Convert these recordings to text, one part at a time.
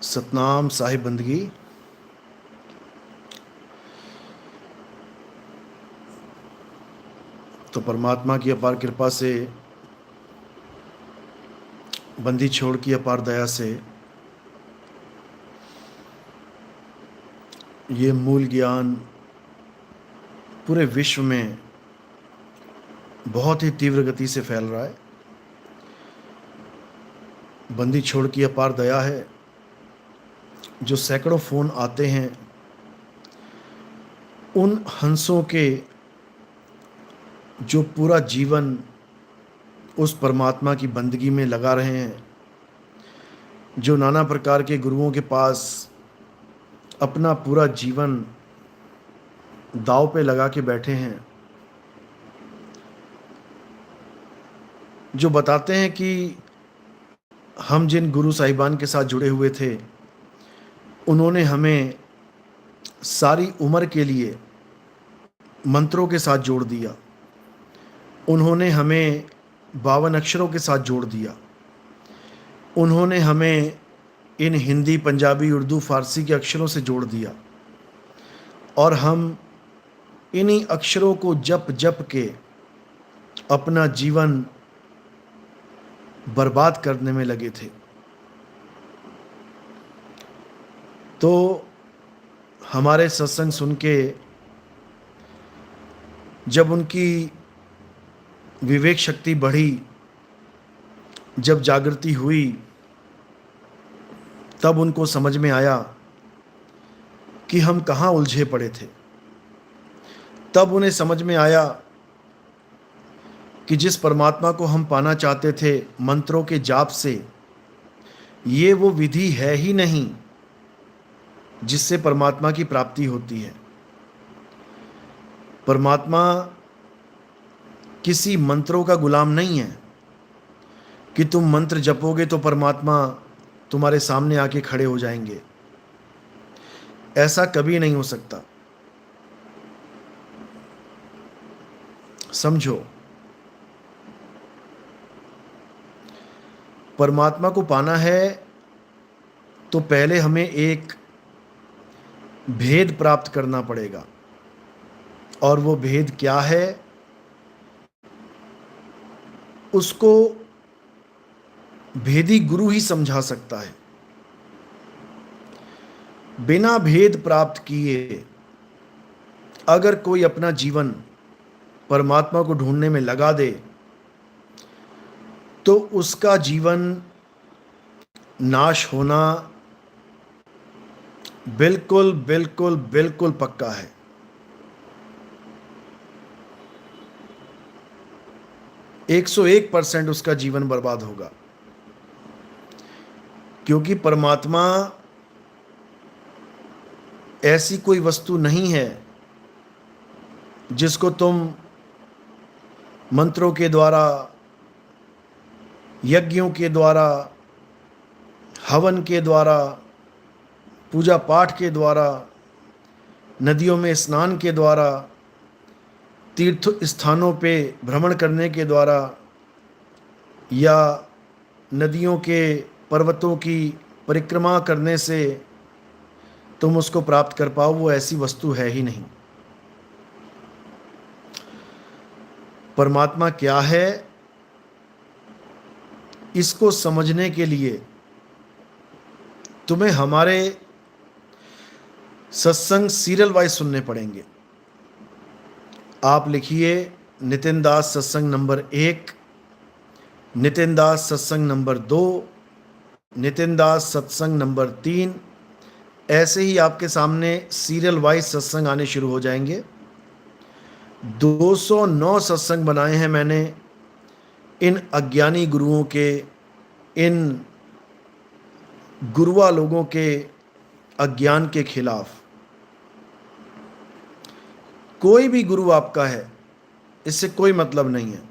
सतनाम साहिब बंदगी। तो परमात्मा की अपार कृपा से, बंदी छोड़ की अपार दया से ये मूल ज्ञान पूरे विश्व में बहुत ही तीव्र गति से फैल रहा है। बंदी छोड़ की अपार दया है। जो सैकड़ों फ़ोन आते हैं, उन हंसों के जो पूरा जीवन उस परमात्मा की बंदगी में लगा रहे हैं, जो नाना प्रकार के गुरुओं के पास अपना पूरा जीवन दांव पे लगा के बैठे हैं, जो बताते हैं कि हम जिन गुरु साहिबान के साथ जुड़े हुए थे, उन्होंने हमें सारी उम्र के लिए मंत्रों के साथ जोड़ दिया। उन्होंने हमें 52 अक्षरों के साथ जोड़ दिया। उन्होंने हमें इन हिंदी, पंजाबी, उर्दू, फारसी के अक्षरों से जोड़ दिया और हम इन्हीं अक्षरों को जप जप के अपना जीवन बर्बाद करने में लगे थे। तो हमारे सत्संग सुन के जब उनकी विवेक शक्ति बढ़ी, जब जागृति हुई, तब उनको समझ में आया कि हम कहाँ उलझे पड़े थे। तब उन्हें समझ में आया कि जिस परमात्मा को हम पाना चाहते थे मंत्रों के जाप से, ये वो विधि है ही नहीं जिससे परमात्मा की प्राप्ति होती है। परमात्मा किसी मंत्रों का गुलाम नहीं है कि तुम मंत्र जपोगे तो परमात्मा तुम्हारे सामने आके खड़े हो जाएंगे। ऐसा कभी नहीं हो सकता। समझो, परमात्मा को पाना है तो पहले हमें एक भेद प्राप्त करना पड़ेगा। और वो भेद क्या है, उसको भेदी गुरु ही समझा सकता है। बिना भेद प्राप्त किए अगर कोई अपना जीवन परमात्मा को ढूंढने में लगा दे, तो उसका जीवन नाश होना बिल्कुल बिल्कुल बिल्कुल पक्का है। 101% उसका जीवन बर्बाद होगा। क्योंकि परमात्मा ऐसी कोई वस्तु नहीं है जिसको तुम मंत्रों के द्वारा, यज्ञों के द्वारा, हवन के द्वारा, पूजा पाठ के द्वारा, नदियों में स्नान के द्वारा, तीर्थ स्थानों पे भ्रमण करने के द्वारा, या नदियों के, पर्वतों की परिक्रमा करने से तुम उसको प्राप्त कर पाओ। वो ऐसी वस्तु है ही नहीं। परमात्मा क्या है, इसको समझने के लिए तुम्हें हमारे सत्संग सीरियल वाइज सुनने पड़ेंगे। आप लिखिए नितिन दास सत्संग नंबर 1, नितिन दास सत्संग नंबर 2, नितिन दास सत्संग नंबर 3। ऐसे ही आपके सामने सीरियल वाइज सत्संग आने शुरू हो जाएंगे। 209 सत्संग बनाए हैं मैंने इन अज्ञानी गुरुओं के, इन गुरुआ लोगों के अज्ञान के खिलाफ। कोई भी गुरु आपका है, इससे कोई मतलब नहीं है।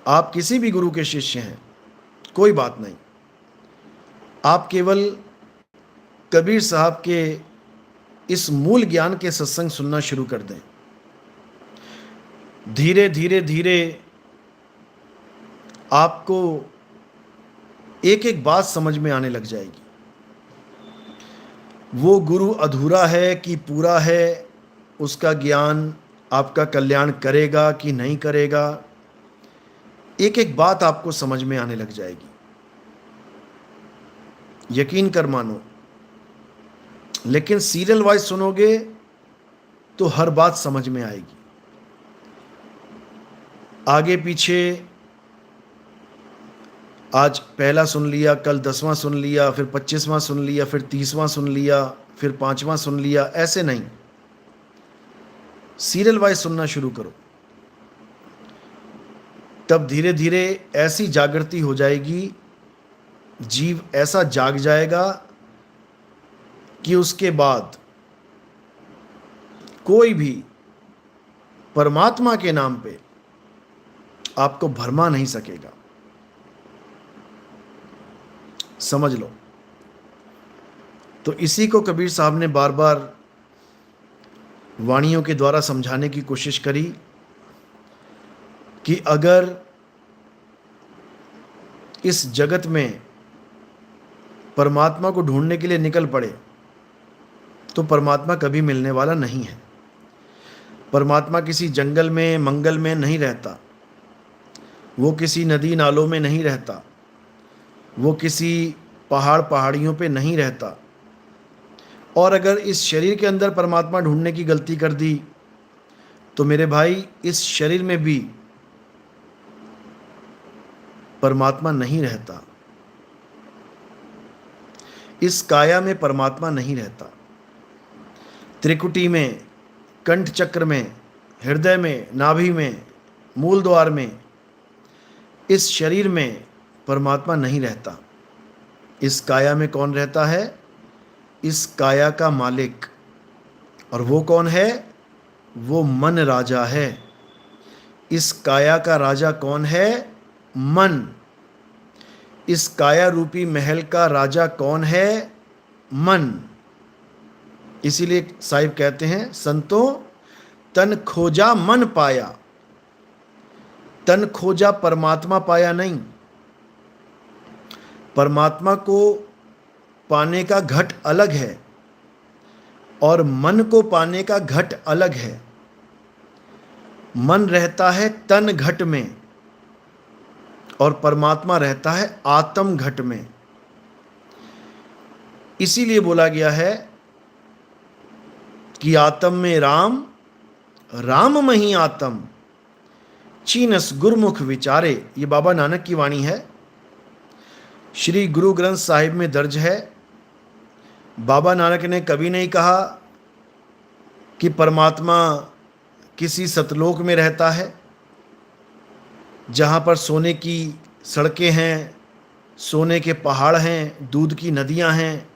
आप किसी भी गुरु के शिष्य हैं, कोई बात नहीं। आप केवल कबीर साहब के इस मूल ज्ञान के सत्संग सुनना शुरू कर दें। धीरे धीरे धीरे आपको एक एक बात समझ में आने लग जाएगी। वो गुरु अधूरा है कि पूरा है, उसका ज्ञान आपका कल्याण करेगा कि नहीं करेगा, एक एक बात आपको समझ में आने लग जाएगी। यकीन कर मानो। लेकिन सीरियल वाइज सुनोगे तो हर बात समझ में आएगी। आगे पीछे आज पहला सुन लिया, कल 10वां सुन लिया, फिर 25वां सुन लिया, फिर 30वां सुन लिया, फिर 5वां सुन लिया, ऐसे नहीं। सीरियल वाइज सुनना शुरू करो। तब धीरे धीरे ऐसी जागृति हो जाएगी, जीव ऐसा जाग जाएगा कि उसके बाद कोई भी परमात्मा के नाम पे आपको भरमा नहीं सकेगा। समझ लो। तो इसी को कबीर साहब ने बार बार वाणियों के द्वारा समझाने की कोशिश करी कि अगर इस जगत में परमात्मा को ढूंढने के लिए निकल पड़े तो परमात्मा कभी मिलने वाला नहीं है। परमात्मा किसी जंगल में मंगल में नहीं रहता, वो किसी नदी नालों में नहीं रहता, वो किसी पहाड़ पहाड़ियों पे नहीं रहता। और अगर इस शरीर के अंदर परमात्मा ढूंढने की गलती कर दी तो मेरे भाई इस शरीर में भी परमात्मा नहीं रहता, इस काया में परमात्मा नहीं रहता। त्रिकुटी में, कंठ चक्र में, हृदय में, नाभि में, मूल द्वार में, इस शरीर में परमात्मा नहीं रहता। इस काया में कौन रहता है? इस काया का मालिक। और वो कौन है? वो मन राजा है। इस काया का राजा कौन है? मन। इस काया रूपी महल का राजा कौन है? मन। इसीलिए साहिब कहते हैं, संतों तन खोजा मन पाया। तन खोजा परमात्मा पाया नहीं। परमात्मा को पाने का घट अलग है और मन को पाने का घट अलग है। मन रहता है तन घट में और परमात्मा रहता है आत्म घट में। इसीलिए बोला गया है कि आत्म में राम, राम मही आत्म, चीनस गुरमुख विचारे। ये बाबा नानक की वाणी है, श्री गुरु ग्रंथ साहिब में दर्ज है। बाबा नानक ने कभी नहीं कहा कि परमात्मा किसी सतलोक में रहता है जहाँ पर सोने की सड़कें हैं, सोने के पहाड़ हैं, दूध की नदियाँ हैं।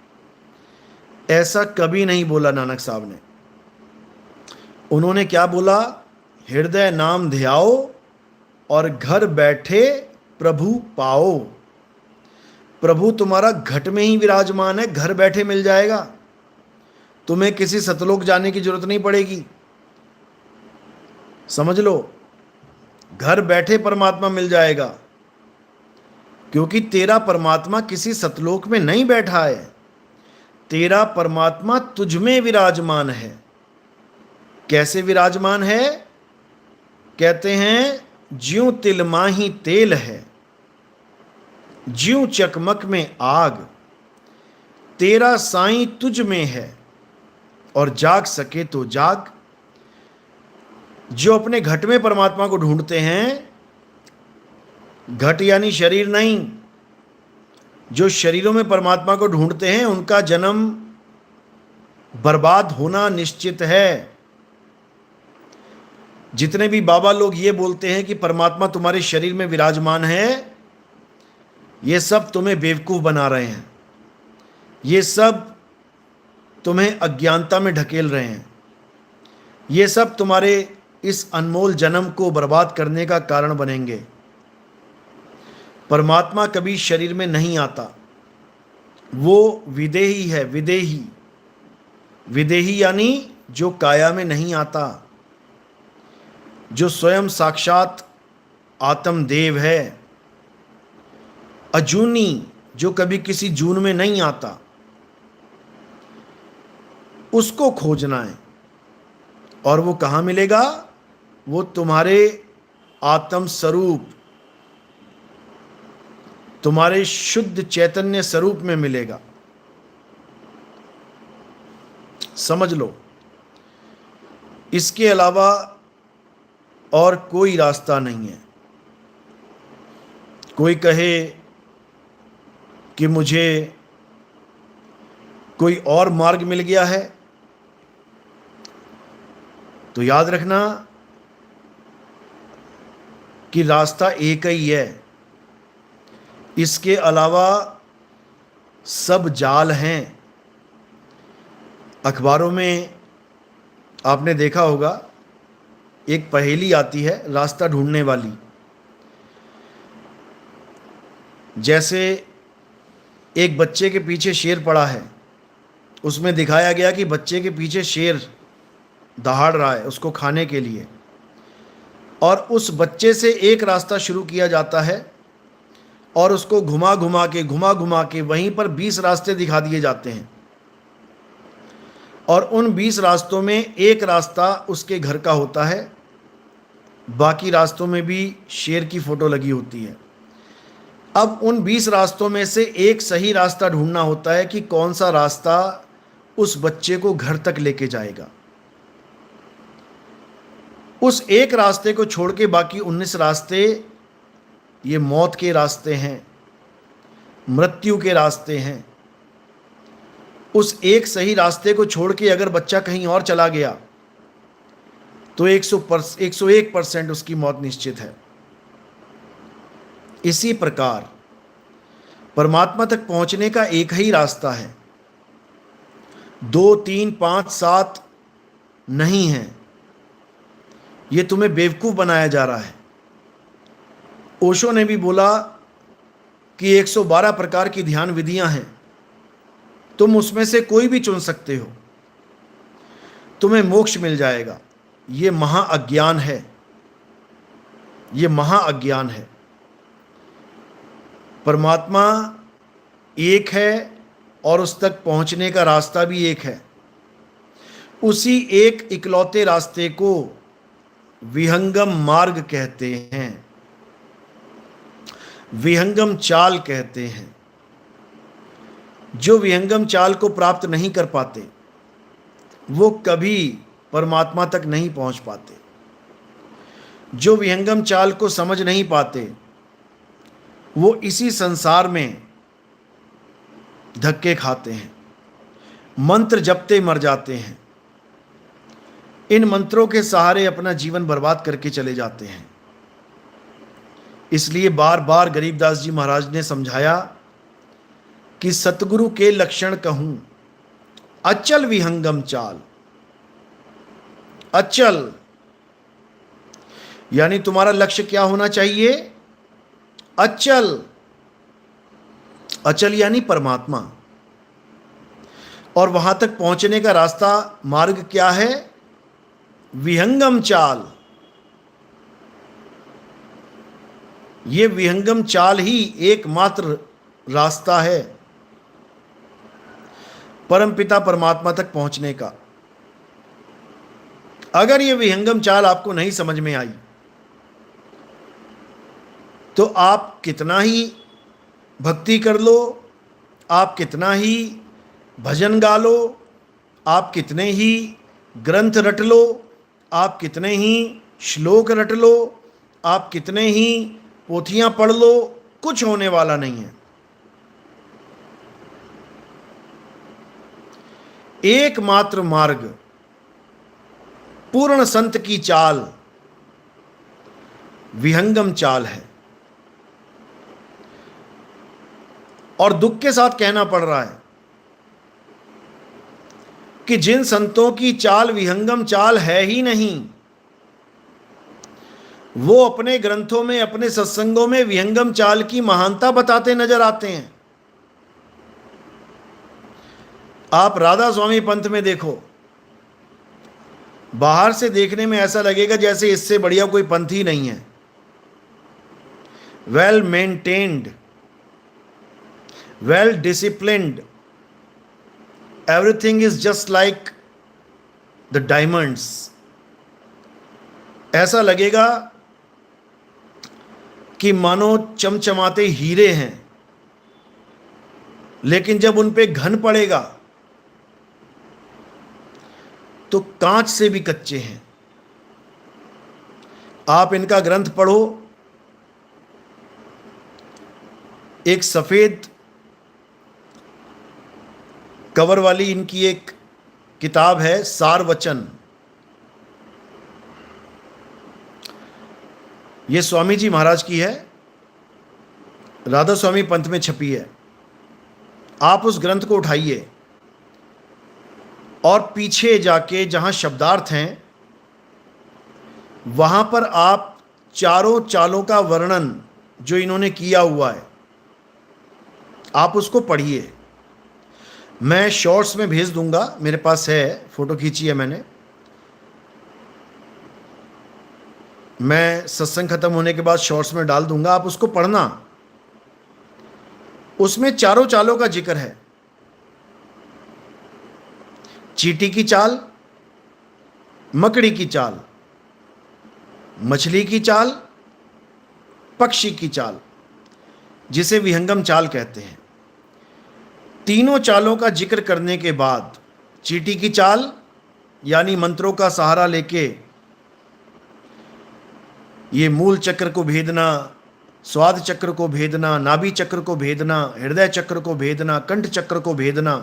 ऐसा कभी नहीं बोला नानक साहब ने। उन्होंने क्या बोला? हृदय नाम ध्याओ और घर बैठे प्रभु पाओ। प्रभु तुम्हारा घट में ही विराजमान है, घर बैठे मिल जाएगा। तुम्हें किसी सतलोक जाने की जरूरत नहीं पड़ेगी। समझ लो, घर बैठे परमात्मा मिल जाएगा, क्योंकि तेरा परमात्मा किसी सतलोक में नहीं बैठा है। तेरा परमात्मा तुझ में विराजमान है। कैसे विराजमान है? कहते हैं ज्यों तिल माही तेल है, ज्यों चकमक में आग, तेरा साईं तुझ में है और जाग सके तो जाग। जो अपने घट में परमात्मा को ढूंढते हैं, घट यानी शरीर नहीं, जो शरीरों में परमात्मा को ढूंढते हैं उनका जन्म बर्बाद होना निश्चित है। जितने भी बाबा लोग ये बोलते हैं कि परमात्मा तुम्हारे शरीर में विराजमान है, ये सब तुम्हें बेवकूफ़ बना रहे हैं। ये सब तुम्हें अज्ञानता में ढकेल रहे हैं। ये सब तुम्हारे इस अनमोल जन्म को बर्बाद करने का कारण बनेंगे। परमात्मा कभी शरीर में नहीं आता। वो विदेही है, विदेही। विदेही यानी जो काया में नहीं आता, जो स्वयं साक्षात आत्मदेव है। अजूनी, जो कभी किसी जून में नहीं आता, उसको खोजना है। और वो कहाँ मिलेगा? वो तुम्हारे आत्म स्वरूप, तुम्हारे शुद्ध चैतन्य स्वरूप में मिलेगा। समझ लो, इसके अलावा और कोई रास्ता नहीं है। कोई कहे कि मुझे कोई और मार्ग मिल गया है, तो याद रखना कि रास्ता एक ही है। इसके अलावा सब जाल हैं। अखबारों में आपने देखा होगा, एक पहेली आती है रास्ता ढूंढने वाली। जैसे एक बच्चे के पीछे शेर पड़ा है, उसमें दिखाया गया कि बच्चे के पीछे शेर दहाड़ रहा है उसको खाने के लिए, और उस बच्चे से एक रास्ता शुरू किया जाता है और उसको घुमा घुमा के वहीं पर 20 रास्ते दिखा दिए जाते हैं। और उन 20 रास्तों में एक रास्ता उसके घर का होता है, बाकी रास्तों में भी शेर की फोटो लगी होती है। अब उन 20 रास्तों में से एक सही रास्ता ढूंढना होता है कि कौन सा रास्ता उस बच्चे को घर तक लेके जाएगा। उस एक रास्ते को छोड़ के बाकी 19 रास्ते ये मौत के रास्ते हैं, मृत्यु के रास्ते हैं। उस एक सही रास्ते को छोड़ के अगर बच्चा कहीं और चला गया तो 101% उसकी मौत निश्चित है। इसी प्रकार परमात्मा तक पहुंचने का एक ही रास्ता है, 2, 3, 5, 7 नहीं है। ये तुम्हें बेवकूफ बनाया जा रहा है। ओशो ने भी बोला कि 112 प्रकार की ध्यान विधियां हैं, तुम उसमें से कोई भी चुन सकते हो, तुम्हें मोक्ष मिल जाएगा। ये महाअज्ञान है, ये महाअज्ञान है। परमात्मा एक है और उस तक पहुंचने का रास्ता भी एक है। उसी एक इकलौते रास्ते को विहंगम मार्ग कहते हैं, विहंगम चाल कहते हैं। जो विहंगम चाल को प्राप्त नहीं कर पाते वो कभी परमात्मा तक नहीं पहुंच पाते। जो विहंगम चाल को समझ नहीं पाते वो इसी संसार में धक्के खाते हैं, मंत्र जपते मर जाते हैं, इन मंत्रों के सहारे अपना जीवन बर्बाद करके चले जाते हैं। इसलिए बार बार गरीबदास जी महाराज ने समझाया कि सतगुरु के लक्षण कहूं, अचल विहंगम चाल। अचल यानी तुम्हारा लक्ष्य क्या होना चाहिए? अचल। अचल यानी परमात्मा। और वहां तक पहुंचने का रास्ता, मार्ग क्या है? विहंगम चाल। ये विहंगम चाल ही एकमात्र रास्ता है परमपिता परमात्मा तक पहुंचने का। अगर ये विहंगम चाल आपको नहीं समझ में आई तो आप कितना ही भक्ति कर लो, आप कितना ही भजन गा लो, आप कितने ही ग्रंथ रट लो, आप कितने ही श्लोक रट लो, आप कितने ही पोथियां पढ़ लो, कुछ होने वाला नहीं है। एकमात्र मार्ग, पूर्ण संत की चाल विहंगम चाल है। और दुख के साथ कहना पड़ रहा है कि जिन संतों की चाल विहंगम चाल है ही नहीं, वो अपने ग्रंथों में, अपने सत्संगों में विहंगम चाल की महानता बताते नजर आते हैं। आप राधा स्वामी पंथ में देखो, बाहर से देखने में ऐसा लगेगा जैसे इससे बढ़िया कोई पंथ ही नहीं है। Well maintained, well disciplined, everything is just like the diamonds. ऐसा लगेगा कि मानो चमचमाते हीरे हैं, लेकिन जब उन पे घन पड़ेगा तो कांच से भी कच्चे हैं। आप इनका ग्रंथ पढ़ो, एक सफेद कवर वाली इनकी एक किताब है, सार वचन। ये स्वामी जी महाराज की है, राधा स्वामी पंथ में छपी है। आप उस ग्रंथ को उठाइए और पीछे जाके जहां शब्दार्थ हैं वहां पर आप चारों चालों का वर्णन जो इन्होंने किया हुआ है आप उसको पढ़िए। मैं शॉर्ट्स में भेज दूंगा, मेरे पास है, फोटो खींची है मैंने। मैं सत्संग खत्म होने के बाद शॉर्ट्स में डाल दूंगा, आप उसको पढ़ना। उसमें चारों चालों का जिक्र है। चींटी की चाल, मकड़ी की चाल, मछली की चाल, पक्षी की चाल, जिसे विहंगम चाल कहते हैं। तीनों चालों का जिक्र करने के बाद चींटी की चाल यानी मंत्रों का सहारा लेके ये मूल चक्र को भेदना, स्वाद चक्र को भेदना, नाभि चक्र को भेदना, हृदय चक्र को भेदना, कंठ चक्र को भेदना,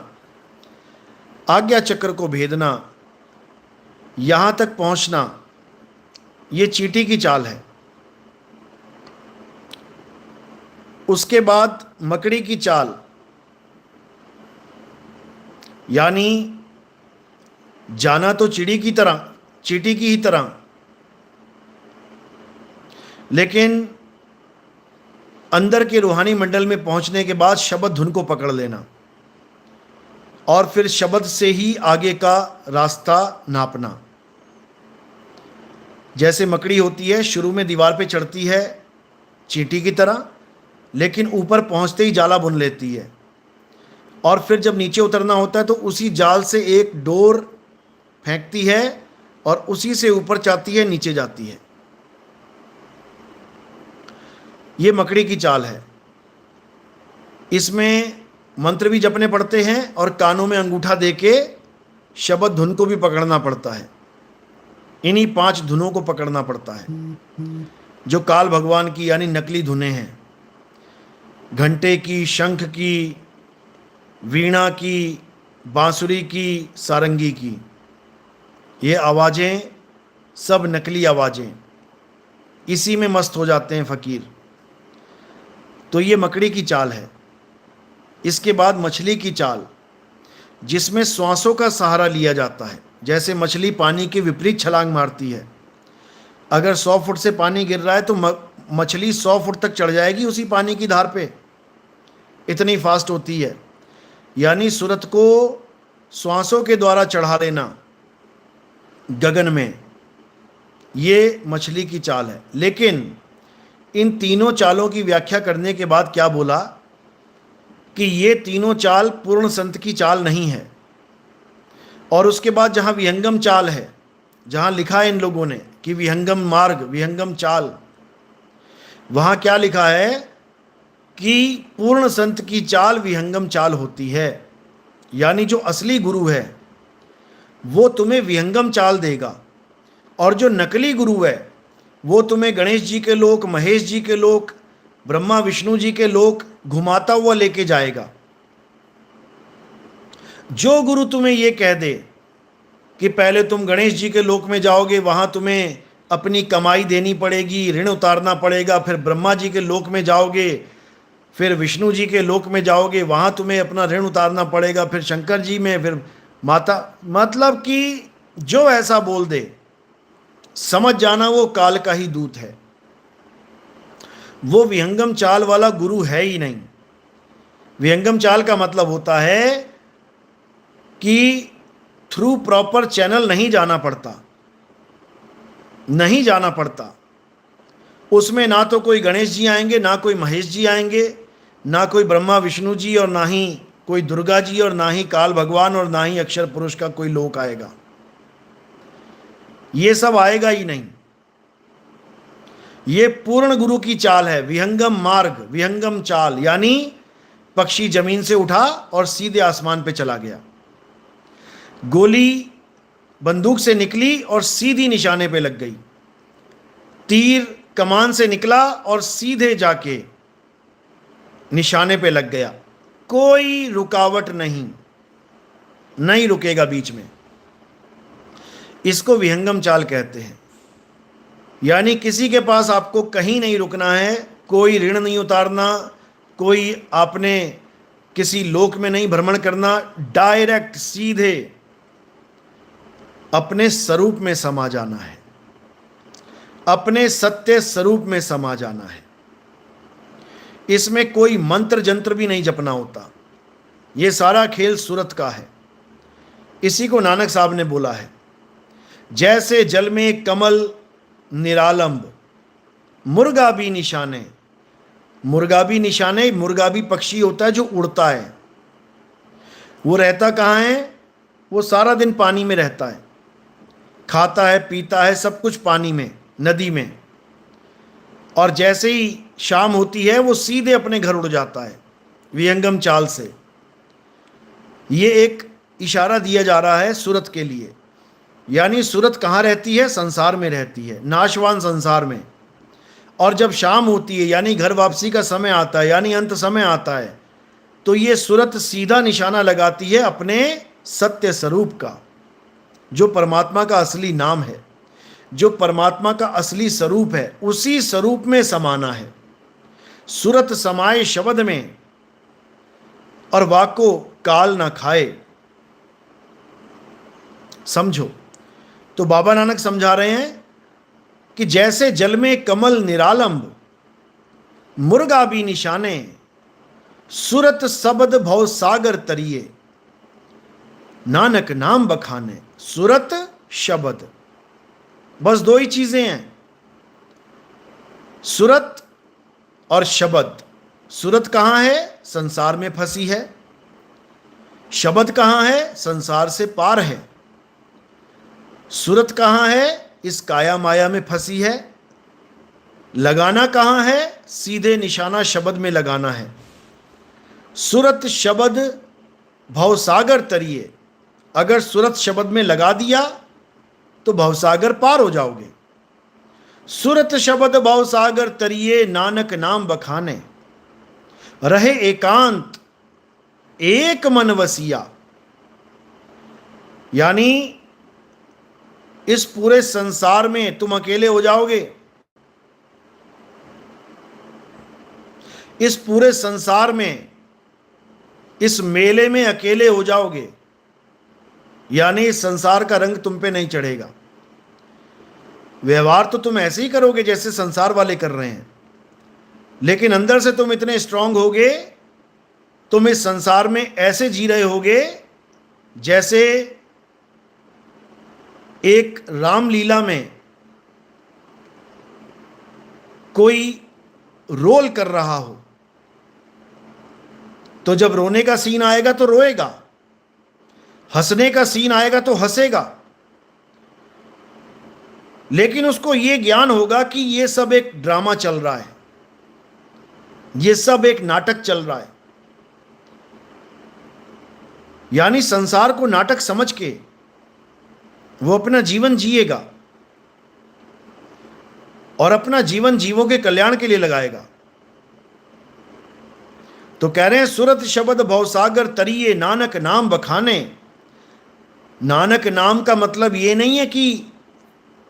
आज्ञा चक्र को भेदना, यहां तक पहुंचना, ये चींटी की चाल है। उसके बाद मकड़ी की चाल यानी जाना तो चिड़ी की तरह, चींटी की ही तरह, लेकिन अंदर के रूहानी मंडल में पहुंचने के बाद शब्द धुन को पकड़ लेना और फिर शब्द से ही आगे का रास्ता नापना। जैसे मकड़ी होती है, शुरू में दीवार पे चढ़ती है चींटी की तरह, लेकिन ऊपर पहुंचते ही जाला बुन लेती है और फिर जब नीचे उतरना होता है तो उसी जाल से एक डोर फेंकती है और उसी से ऊपर जाती है, नीचे जाती है। ये मकड़ी की चाल है। इसमें मंत्र भी जपने पड़ते हैं और कानों में अंगूठा देके शब्द धुन को भी पकड़ना पड़ता है। इन्हीं 5 धुनों को पकड़ना पड़ता है जो काल भगवान की यानी नकली धुनें हैं। घंटे की, शंख की, वीणा की, बांसुरी की, सारंगी की, ये आवाज़ें सब नकली आवाज़ें, इसी में मस्त हो जाते हैं फकीर। तो ये मकड़ी की चाल है। इसके बाद मछली की चाल, जिसमें श्वासों का सहारा लिया जाता है। जैसे मछली पानी के विपरीत छलांग मारती है। अगर 100 फुट से पानी गिर रहा है तो मछली 100 फुट तक चढ़ जाएगी उसी पानी की धार पे, इतनी फास्ट होती है। यानी सूरत को श्वासों के द्वारा चढ़ा लेना गगन में, ये मछली की चाल है। लेकिन इन तीनों चालों की व्याख्या करने के बाद क्या बोला कि ये तीनों चाल पूर्ण संत की चाल नहीं है। और उसके बाद जहाँ विहंगम चाल है, जहाँ लिखा है इन लोगों ने कि विहंगम मार्ग, विहंगम चाल, वहाँ क्या लिखा है कि पूर्ण संत की चाल विहंगम चाल होती है। यानी जो असली गुरु है वो तुम्हें विहंगम चाल देगा और जो नकली गुरु है वो तुम्हें गणेश जी के लोक, महेश जी के लोक, ब्रह्मा विष्णु जी के लोक घुमाता हुआ लेके जाएगा। जो गुरु तुम्हें ये कह दे कि पहले तुम गणेश जी के लोक में जाओगे, वहां तुम्हें अपनी कमाई देनी पड़ेगी, ऋण उतारना पड़ेगा, फिर ब्रह्मा जी के लोक में जाओगे, फिर विष्णु जी के लोक में जाओगे, वहां तुम्हें अपना ऋण उतारना पड़ेगा, फिर शंकर जी में, फिर माता, मतलब कि जो ऐसा बोल दे समझ जाना वो काल का ही दूत है। वो विहंगम चाल वाला गुरु है ही नहीं। विहंगम चाल का मतलब होता है कि थ्रू प्रॉपर चैनल नहीं जाना पड़ता, नहीं जाना पड़ता। उसमें ना तो कोई गणेश जी आएंगे, ना कोई महेश जी आएंगे, ना कोई ब्रह्मा विष्णु जी और ना ही कोई दुर्गा जी और ना ही काल भगवान और ना ही अक्षर पुरुष का कोई लोक आएगा। ये सब आएगा ही नहीं। ये पूर्ण गुरु की चाल है, विहंगम मार्ग, विहंगम चाल, यानी पक्षी जमीन से उठा और सीधे आसमान पे चला गया। गोली बंदूक से निकली और सीधी निशाने पे लग गई। तीर कमान से निकला और सीधे जाके निशाने पे लग गया। कोई रुकावट नहीं, नहीं रुकेगा बीच में। इसको विहंगम चाल कहते हैं। यानी किसी के पास आपको कहीं नहीं रुकना है, कोई ऋण नहीं उतारना, कोई आपने किसी लोक में नहीं भ्रमण करना, डायरेक्ट सीधे अपने स्वरूप में समा जाना है, अपने सत्य स्वरूप में समा जाना है। इसमें कोई मंत्र जंत्र भी नहीं जपना होता। ये सारा खेल सूरत का है। इसी को नानक साहब ने बोला है, जैसे जल में कमल निरालंब, मुर्गा भी निशाने। मुर्गा भी निशाने, मुर्गा भी पक्षी होता है जो उड़ता है। वो रहता कहाँ है? वो सारा दिन पानी में रहता है, खाता है, पीता है, सब कुछ पानी में, नदी में। और जैसे ही शाम होती है वो सीधे अपने घर उड़ जाता है विहंगम चाल से। ये एक इशारा दिया जा रहा है सूरत के लिए। यानी सूरत कहाँ रहती है? संसार में रहती है, नाशवान संसार में। और जब शाम होती है यानी घर वापसी का समय आता है, यानी अंत समय आता है, तो ये सूरत सीधा निशाना लगाती है अपने सत्य स्वरूप का, जो परमात्मा का असली नाम है, जो परमात्मा का असली स्वरूप है। उसी स्वरूप में समाना है। सूरत समाए शब्द में और वाको काल ना खाए। समझो, तो बाबा नानक समझा रहे हैं कि जैसे जल में कमल निरालंब, मुर्गा भी निशाने, सूरत शब्द भव सागर तरिए, नानक नाम बखाने। सूरत शब्द, बस दो ही चीजें हैं, सूरत और शब्द। सूरत कहां है? संसार में फंसी है। शब्द कहां है? संसार से पार है। सूरत कहां है? इस काया माया में फंसी है। लगाना कहां है? सीधे निशाना शब्द में लगाना है। सूरत शब्द भवसागर तरिए। अगर सूरत शब्द में लगा दिया तो भवसागर पार हो जाओगे। सूरत शब्द भवसागर तरिए, नानक नाम बखाने, रहे एकांत एक मन वसिया। यानी इस पूरे संसार में तुम अकेले हो जाओगे। इस पूरे संसार में, इस मेले में अकेले हो जाओगे। यानी इस संसार का रंग तुम पे नहीं चढ़ेगा। व्यवहार तो तुम ऐसे ही करोगे जैसे संसार वाले कर रहे हैं, लेकिन अंदर से तुम इतने स्ट्रांग होगे, तुम इस संसार में ऐसे जी रहे होगे जैसे एक रामलीला में कोई रोल कर रहा हो। तो जब रोने का सीन आएगा तो रोएगा, हंसने का सीन आएगा तो हंसेगा, लेकिन उसको यह ज्ञान होगा कि यह सब एक ड्रामा चल रहा है, यह सब एक नाटक चल रहा है। यानी संसार को नाटक समझ के वो अपना जीवन जिएगा और अपना जीवन जीवों के कल्याण के लिए लगाएगा। तो कह रहे हैं सूरत शब्द भवसागर तरिए, नानक नाम बखाने। नानक नाम का मतलब ये नहीं है कि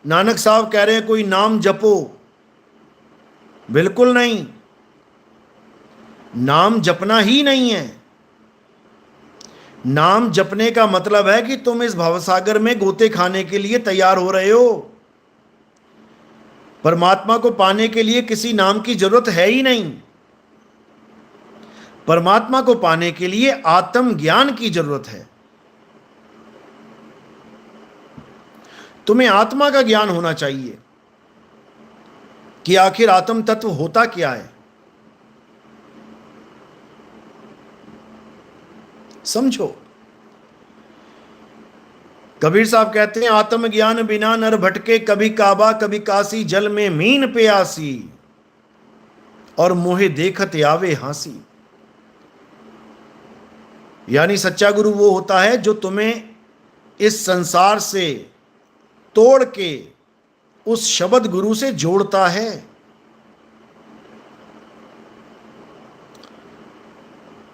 नानक साहब कह रहे हैं कोई नाम जपो, बिल्कुल नहीं। नाम जपना ही नहीं है। नाम जपने का मतलब है कि तुम इस भवसागर में गोते खाने के लिए तैयार हो रहे हो। परमात्मा को पाने के लिए किसी नाम की जरूरत है ही नहीं। परमात्मा को पाने के लिए आत्म ज्ञान की जरूरत है। तुम्हें आत्मा का ज्ञान होना चाहिए कि आखिर आत्म तत्व होता क्या है। समझो, कबीर साहब कहते हैं आत्मज्ञान बिना नर भटके, कभी काबा कभी काशी, जल में मीन प्यासी और मोहे देखत आवे हांसी। यानी सच्चा गुरु वो होता है जो तुम्हें इस संसार से तोड़ के उस शब्द गुरु से जोड़ता है।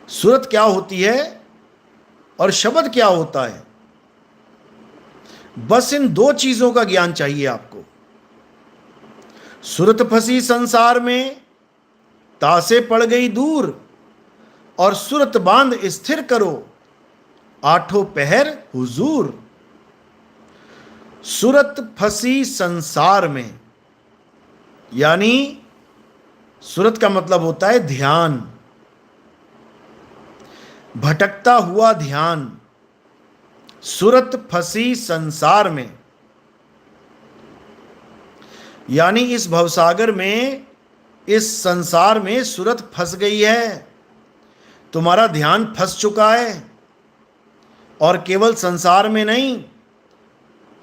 सूरत क्या होती है और शब्द क्या होता है, बस इन दो चीजों का ज्ञान चाहिए आपको। सूरत फंसी संसार में, तासे पड़ गई दूर, और सूरत बांध स्थिर करो, आठों पहर हुजूर। सूरत फंसी संसार में, यानी सूरत का मतलब होता है ध्यान, भटकता हुआ ध्यान। सूरत फंसी संसार में, यानी इस भवसागर में, इस संसार में सूरत फंस गई है, तुम्हारा ध्यान फंस चुका है। और केवल संसार में नहीं,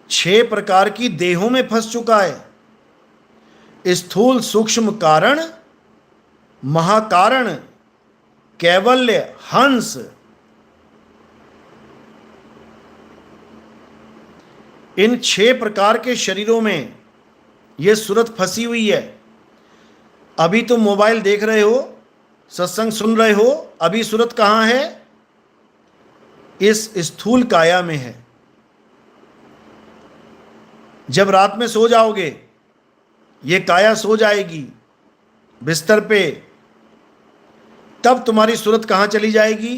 6 प्रकार की देहों में फंस चुका है। स्थूल सूक्ष्म कारण, महाकारण, कैवल्य, हंस। इन 6 प्रकार के शरीरों में यह सूरत फंसी हुई है। अभी तुम मोबाइल देख रहे हो, सत्संग सुन रहे हो, अभी सूरत कहां है? इस स्थूल काया में है। जब रात में सो जाओगे, ये काया सो जाएगी बिस्तर पे, तब तुम्हारी सूरत कहां चली जाएगी?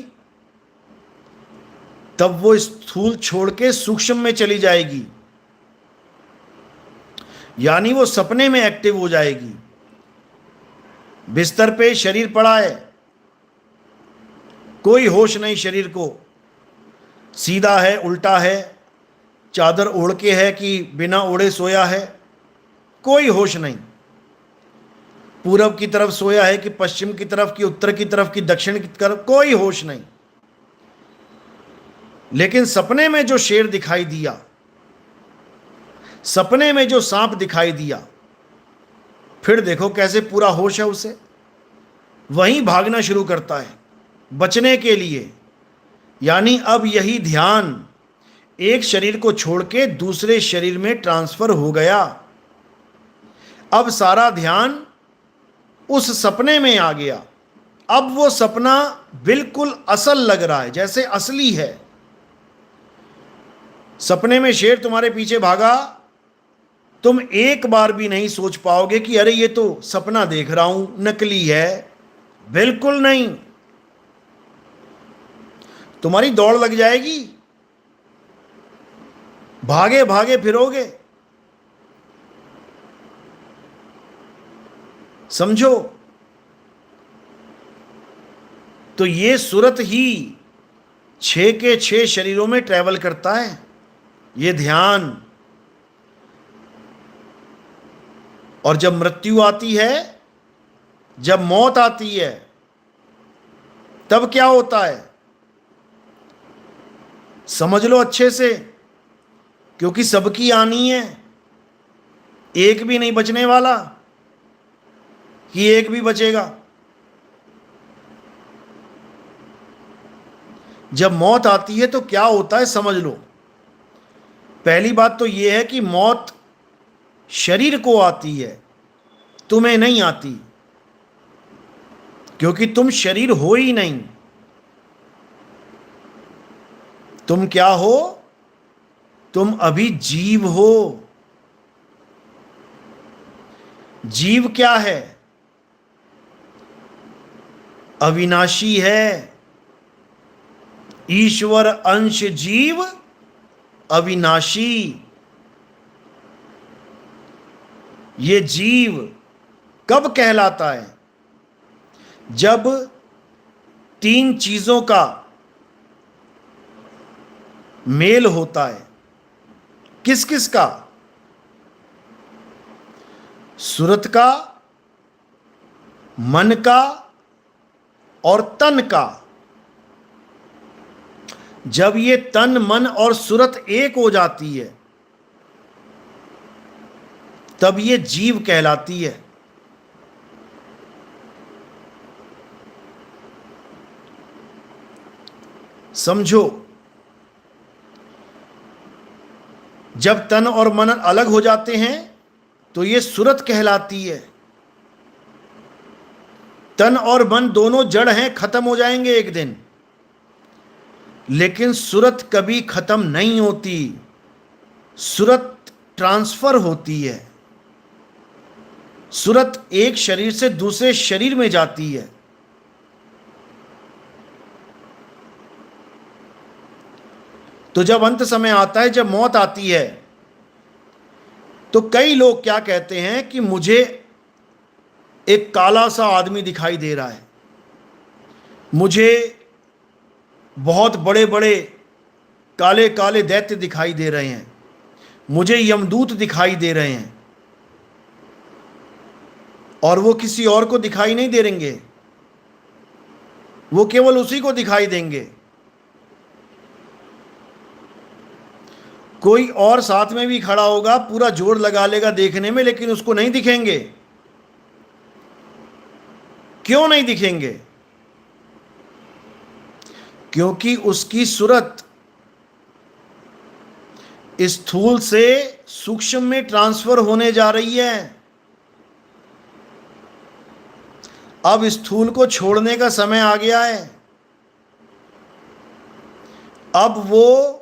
तब वो स्थूल छोड़ के सूक्ष्म में चली जाएगी, यानी वो सपने में एक्टिव हो जाएगी। बिस्तर पे शरीर पड़ा है, कोई होश नहीं शरीर को, सीधा है उल्टा है, चादर ओढ़ के है कि बिना ओढ़े सोया है, कोई होश नहीं। पूरब की तरफ सोया है कि पश्चिम की तरफ कि उत्तर की तरफ कि दक्षिण की तरफ, कोई होश नहीं। लेकिन सपने में जो शेर दिखाई दिया, सपने में जो सांप दिखाई दिया, फिर देखो कैसे पूरा होश है उसे, वहीं भागना शुरू करता है बचने के लिए। यानी अब यही ध्यान एक शरीर को छोड़ के दूसरे शरीर में ट्रांसफर हो गया। अब सारा ध्यान उस सपने में आ गया। अब वो सपना बिल्कुल असल लग रहा है, जैसे असली है। सपने में शेर तुम्हारे पीछे भागा, तुम एक बार भी नहीं सोच पाओगे कि अरे ये तो सपना देख रहा हूं, नकली है। बिल्कुल नहीं, तुम्हारी दौड़ लग जाएगी, भागे भागे फिरोगे। समझो, तो ये सूरत ही 6 के 6 शरीरों में ट्रैवल करता है, ये ध्यान। और जब मृत्यु आती है, जब मौत आती है, तब क्या होता है समझ लो अच्छे से, क्योंकि सबकी आनी है, एक भी नहीं बचने वाला कि एक भी बचेगा। जब मौत आती है तो क्या होता है समझ लो। पहली बात तो यह है कि मौत शरीर को आती है, तुम्हें नहीं आती, क्योंकि तुम शरीर हो ही नहीं। तुम क्या हो? तुम अभी जीव हो। जीव क्या है? अविनाशी है। ईश्वर अंश जीव अविनाशी। ये जीव कब कहलाता है? जब 3 चीजों का मेल होता है। किस किस का? सूरत का, मन का और तन का। जब ये तन मन और सूरत एक हो जाती है तब ये जीव कहलाती है। समझो, जब तन और मन अलग हो जाते हैं तो ये सूरत कहलाती है। तन और मन दोनों जड़ हैं, खत्म हो जाएंगे एक दिन, लेकिन सूरत कभी खत्म नहीं होती। सूरत ट्रांसफर होती है। सूरत एक शरीर से दूसरे शरीर में जाती है। तो जब अंत समय आता है, जब मौत आती है, तो कई लोग क्या कहते हैं कि मुझे एक काला सा आदमी दिखाई दे रहा है, मुझे बहुत बड़े बड़े काले काले दैत्य दिखाई दे रहे हैं, मुझे यमदूत दिखाई दे रहे हैं। और वो किसी और को दिखाई नहीं दे देंगे, वो केवल उसी को दिखाई देंगे। कोई और साथ में भी खड़ा होगा, पूरा जोर लगा लेगा देखने में, लेकिन उसको नहीं दिखेंगे। क्यों नहीं दिखेंगे? क्योंकि उसकी सूरत स्थूल से सूक्ष्म में ट्रांसफर होने जा रही है। अब स्थूल को छोड़ने का समय आ गया है। अब वो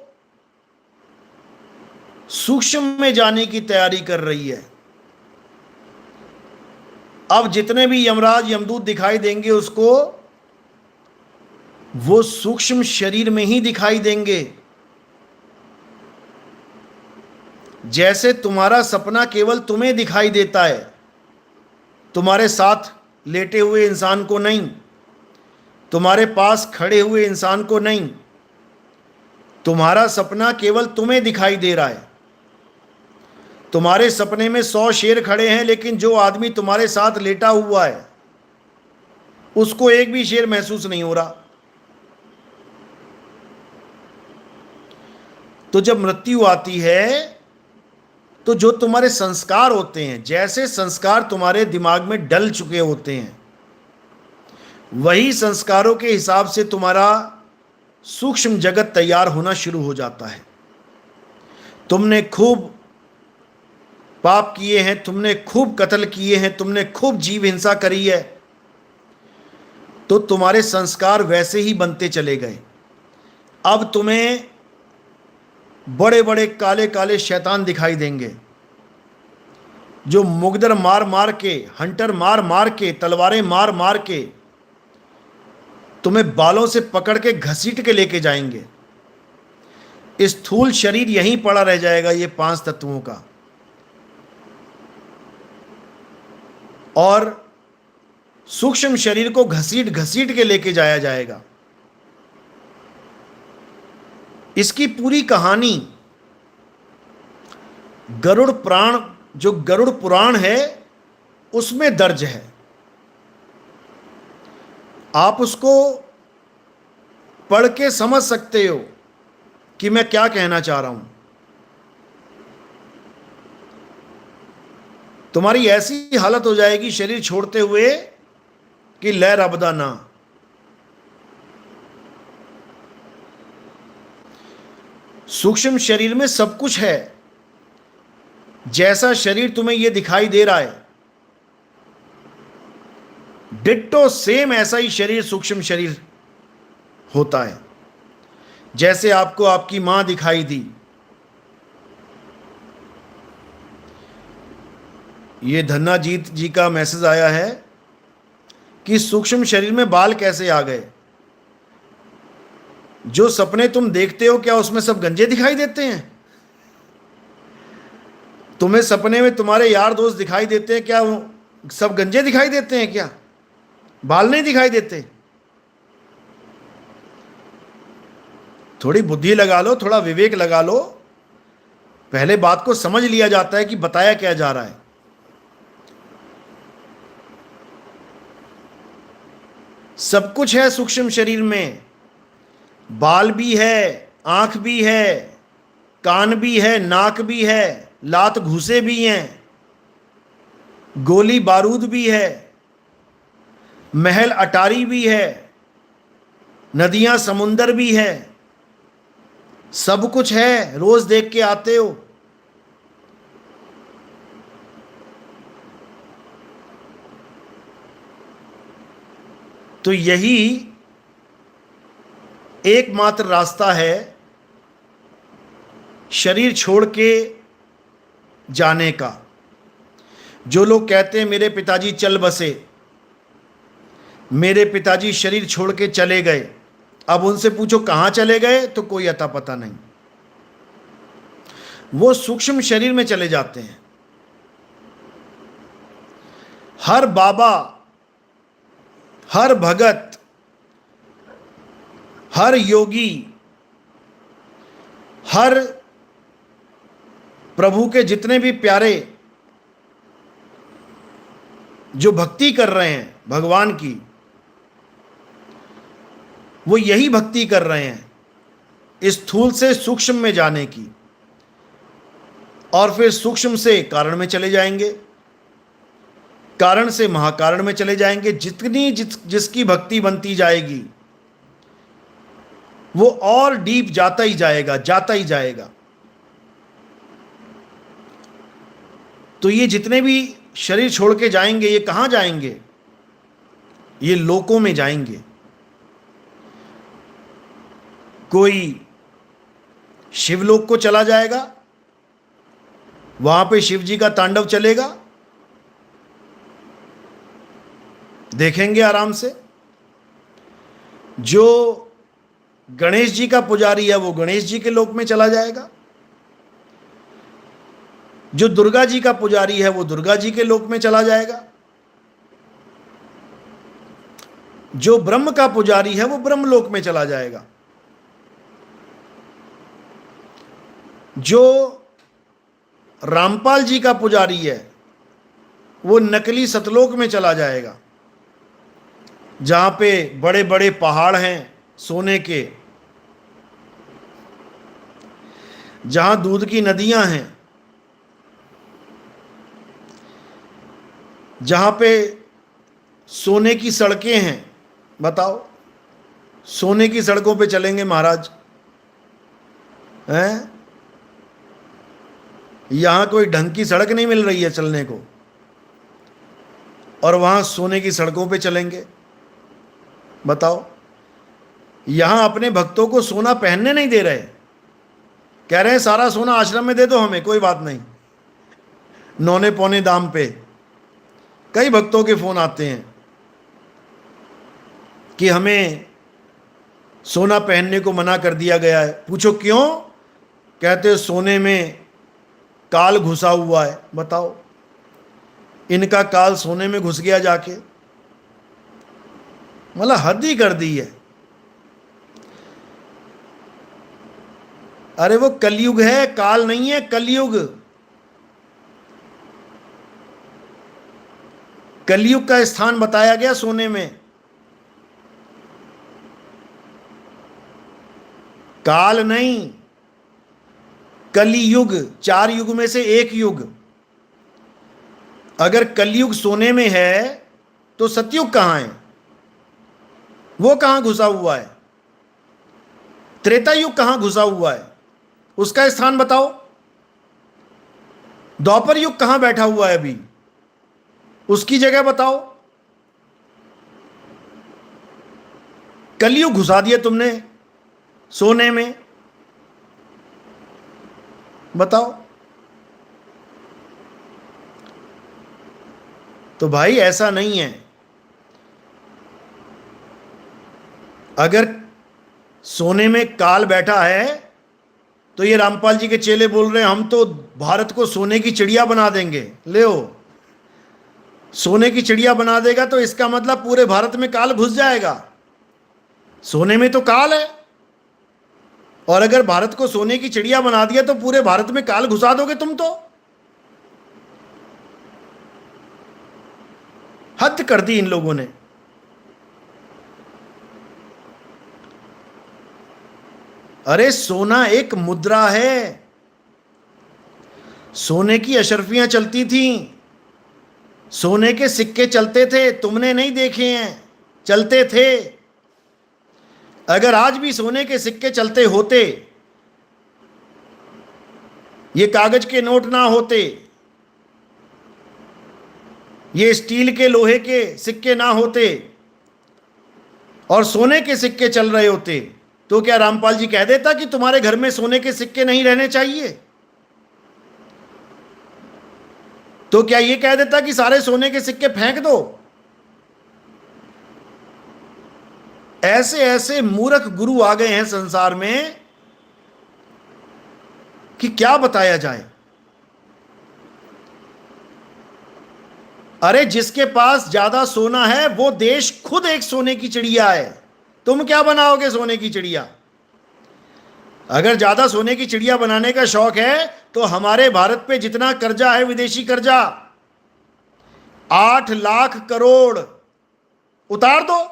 सूक्ष्म में जाने की तैयारी कर रही है। अब जितने भी यमराज यमदूत दिखाई देंगे उसको, वो सूक्ष्म शरीर में ही दिखाई देंगे। जैसे तुम्हारा सपना केवल तुम्हें दिखाई देता है, तुम्हारे साथ लेटे हुए इंसान को नहीं, तुम्हारे पास खड़े हुए इंसान को नहीं। तुम्हारा सपना केवल तुम्हें दिखाई दे रहा है। तुम्हारे सपने में 100 शेर खड़े हैं, लेकिन जो आदमी तुम्हारे साथ लेटा हुआ है उसको एक भी शेर महसूस नहीं हो रहा। तो जब मृत्यु आती है तो जो तुम्हारे संस्कार होते हैं, जैसे संस्कार तुम्हारे दिमाग में डल चुके होते हैं, वही संस्कारों के हिसाब से तुम्हारा सूक्ष्म जगत तैयार होना शुरू हो जाता है। तुमने खूब पाप किए हैं, तुमने खूब कत्ल किए हैं, तुमने खूब जीव हिंसा करी है, तो तुम्हारे संस्कार वैसे ही बनते चले गए। अब तुम्हें बड़े बड़े काले काले शैतान दिखाई देंगे, जो मुगदर मार मार के, हंटर मार मार के, तलवारें मार मार के तुम्हें बालों से पकड़ के घसीट के लेके जाएंगे। स्थूल शरीर यहीं पड़ा रह जाएगा, ये 5 तत्वों का, और सूक्ष्म शरीर को घसीट घसीट के लेके जाया जाएगा। इसकी पूरी कहानी गरुड़ पुराण, जो गरुड़ पुराण है, उसमें दर्ज है। आप उसको पढ़ के समझ सकते हो कि मैं क्या कहना चाह रहा हूं। तुम्हारी ऐसी हालत हो जाएगी शरीर छोड़ते हुए कि लहर अबदा ना। सूक्ष्म शरीर में सब कुछ है। जैसा शरीर तुम्हें यह दिखाई दे रहा है, डिट्टो सेम ऐसा ही शरीर सूक्ष्म शरीर होता है। जैसे आपको आपकी मां दिखाई दी, ये धन्नाजीत जी का मैसेज आया है कि सूक्ष्म शरीर में बाल कैसे आ गए। जो सपने तुम देखते हो, क्या उसमें सब गंजे दिखाई देते हैं? तुम्हें सपने में तुम्हारे यार दोस्त दिखाई देते हैं, क्या वो सब गंजे दिखाई देते हैं? क्या बाल नहीं दिखाई देते? थोड़ी बुद्धि लगा लो, थोड़ा विवेक लगा लो। पहले बात को समझ लिया जाता है कि बताया क्या जा रहा है। सब कुछ है सूक्ष्म शरीर में, बाल भी है, आंख भी है, कान भी है, नाक भी है, लात घुसे भी हैं, गोली बारूद भी है, महल अटारी भी है, नदियां समुंदर भी है, सब कुछ है, रोज देख के आते हो। तो यही एकमात्र रास्ता है शरीर छोड़ के जाने का। जो लोग कहते हैं मेरे पिताजी चल बसे, मेरे पिताजी शरीर छोड़ के चले गए, अब उनसे पूछो कहां चले गए तो कोई अता पता नहीं। वो सूक्ष्म शरीर में चले जाते हैं। हर बाबा, हर भगत, हर योगी, हर प्रभु के जितने भी प्यारे जो भक्ति कर रहे हैं भगवान की, वो यही भक्ति कर रहे हैं स्थूल से सूक्ष्म में जाने की, और फिर सूक्ष्म से कारण में चले जाएंगे, कारण से महाकारण में चले जाएंगे। जिसकी भक्ति बनती जाएगी वो और डीप जाता ही जाएगा, जाता ही जाएगा। तो ये जितने भी शरीर छोड़ के जाएंगे, ये कहां जाएंगे? ये लोकों में जाएंगे। कोई शिवलोक को चला जाएगा, वहां पे शिव जी का तांडव चलेगा, देखेंगे आराम से। जो गणेश जी का पुजारी है वो गणेश जी के लोक में चला जाएगा, जो दुर्गा जी का पुजारी है वो दुर्गा जी के लोक में चला जाएगा, जो ब्रह्म का पुजारी है वो ब्रह्म लोक में चला जाएगा, जो रामपाल जी का पुजारी है वो नकली सतलोक में चला जाएगा, जहां पे बड़े बड़े पहाड़ हैं सोने के, जहां दूध की नदियां हैं, जहां पे सोने की सड़कें हैं। बताओ, सोने की सड़कों पे चलेंगे महाराज हैं? यहां कोई ढंग की सड़क नहीं मिल रही है चलने को, और वहां सोने की सड़कों पे चलेंगे। बताओ, यहां अपने भक्तों को सोना पहनने नहीं दे रहे, कह रहे हैं सारा सोना आश्रम में दे दो हमें, कोई बात नहीं, नौने पौने दाम पे। कई भक्तों के फोन आते हैं कि हमें सोना पहनने को मना कर दिया गया है। पूछो क्यों? कहते सोने में काल घुसा हुआ है। बताओ, इनका काल सोने में घुस गया जाके, मतलब हद ही कर दी है। अरे वो कलयुग है, काल नहीं है, कलयुग। कलयुग का स्थान बताया गया सोने में। काल नहीं, कलियुग, 4 युग में से एक युग। अगर कलयुग सोने में है तो सतयुग कहां है? वो कहां घुसा हुआ है? त्रेता युग कहां घुसा हुआ है? उसका स्थान बताओ। द्वापर युग कहां बैठा हुआ है अभी? उसकी जगह बताओ। कलयुग घुसा दिया तुमने सोने में। बताओ। तो भाई ऐसा नहीं है। अगर सोने में काल बैठा है तो ये रामपाल जी के चेले बोल रहे हैं हम तो भारत को सोने की चिड़िया बना देंगे। ले सोने की चिड़िया बना देगा तो इसका मतलब पूरे भारत में काल घुस जाएगा। सोने में तो काल है, और अगर भारत को सोने की चिड़िया बना दिया तो पूरे भारत में काल घुसा दोगे तुम तो। हद कर दी इन लोगों ने। अरे सोना एक मुद्रा है। सोने की अशर्फियां चलती थीं, सोने के सिक्के चलते थे, तुमने नहीं देखे हैं, चलते थे। अगर आज भी सोने के सिक्के चलते होते, ये कागज के नोट ना होते, ये स्टील के लोहे के सिक्के ना होते और सोने के सिक्के चल रहे होते, तो क्या रामपाल जी कह देता कि तुम्हारे घर में सोने के सिक्के नहीं रहने चाहिए? तो क्या ये कह देता कि सारे सोने के सिक्के फेंक दो? ऐसे ऐसे मूर्ख गुरु आ गए हैं संसार में कि क्या बताया जाए। अरे जिसके पास ज्यादा सोना है वो देश खुद एक सोने की चिड़िया है, तुम क्या बनाओगे सोने की चिड़िया? अगर ज्यादा सोने की चिड़िया बनाने का शौक है तो हमारे भारत पे जितना कर्जा है, विदेशी कर्जा 8 लाख करोड़ उतार दो।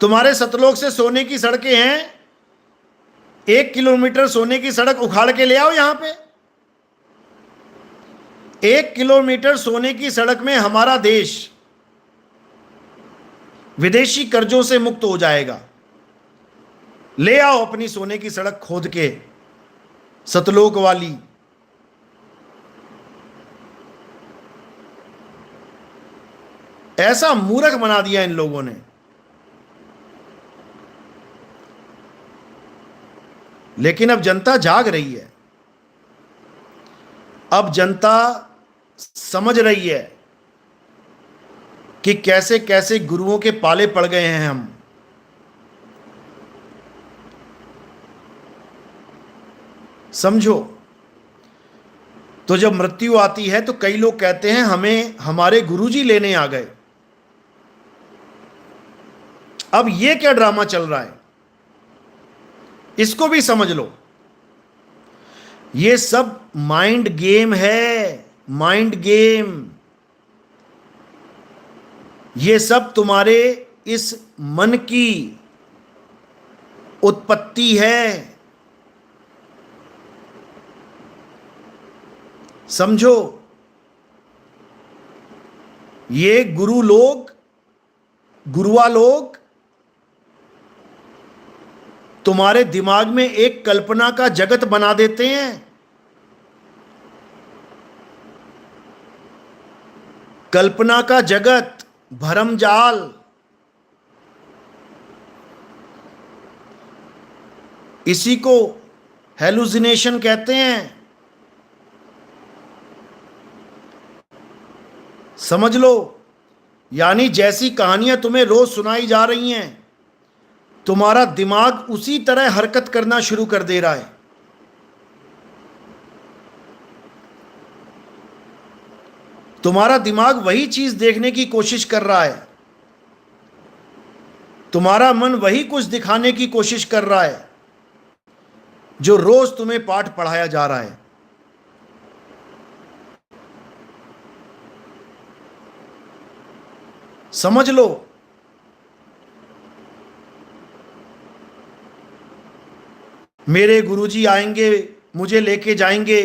तुम्हारे सतलोक से सोने की सड़कें हैं, 1 किलोमीटर सोने की सड़क उखाड़ के ले आओ यहां पे। 1 किलोमीटर सोने की सड़क में हमारा देश विदेशी कर्जों से मुक्त हो जाएगा। ले आओ अपनी सोने की सड़क खोद के, सतलोक वाली। ऐसा मूर्ख बना दिया इन लोगों ने। लेकिन अब जनता जाग रही है, अब जनता समझ रही है कि कैसे कैसे गुरुओं के पाले पड़ गए हैं हम। समझो, तो जब मृत्यु आती है तो कई लोग कहते हैं हमें हमारे गुरुजी लेने आ गए। अब ये क्या ड्रामा चल रहा है, इसको भी समझ लो। ये सब माइंड गेम है, माइंड गेम। ये सब तुम्हारे इस मन की उत्पत्ति है। समझो, ये गुरु लोग, गुरुआ लोग तुम्हारे दिमाग में एक कल्पना का जगत बना देते हैं। कल्पना का जगत, भरमजाल। इसी को हेलुसिनेशन कहते हैं। समझ लो, यानी जैसी कहानियां तुम्हें रोज सुनाई जा रही हैं, तुम्हारा दिमाग उसी तरह हरकत करना शुरू कर दे रहा है। तुम्हारा दिमाग वही चीज देखने की कोशिश कर रहा है, तुम्हारा मन वही कुछ दिखाने की कोशिश कर रहा है जो रोज तुम्हें पाठ पढ़ाया जा रहा है। समझ लो, मेरे गुरुजी आएंगे, मुझे लेके जाएंगे।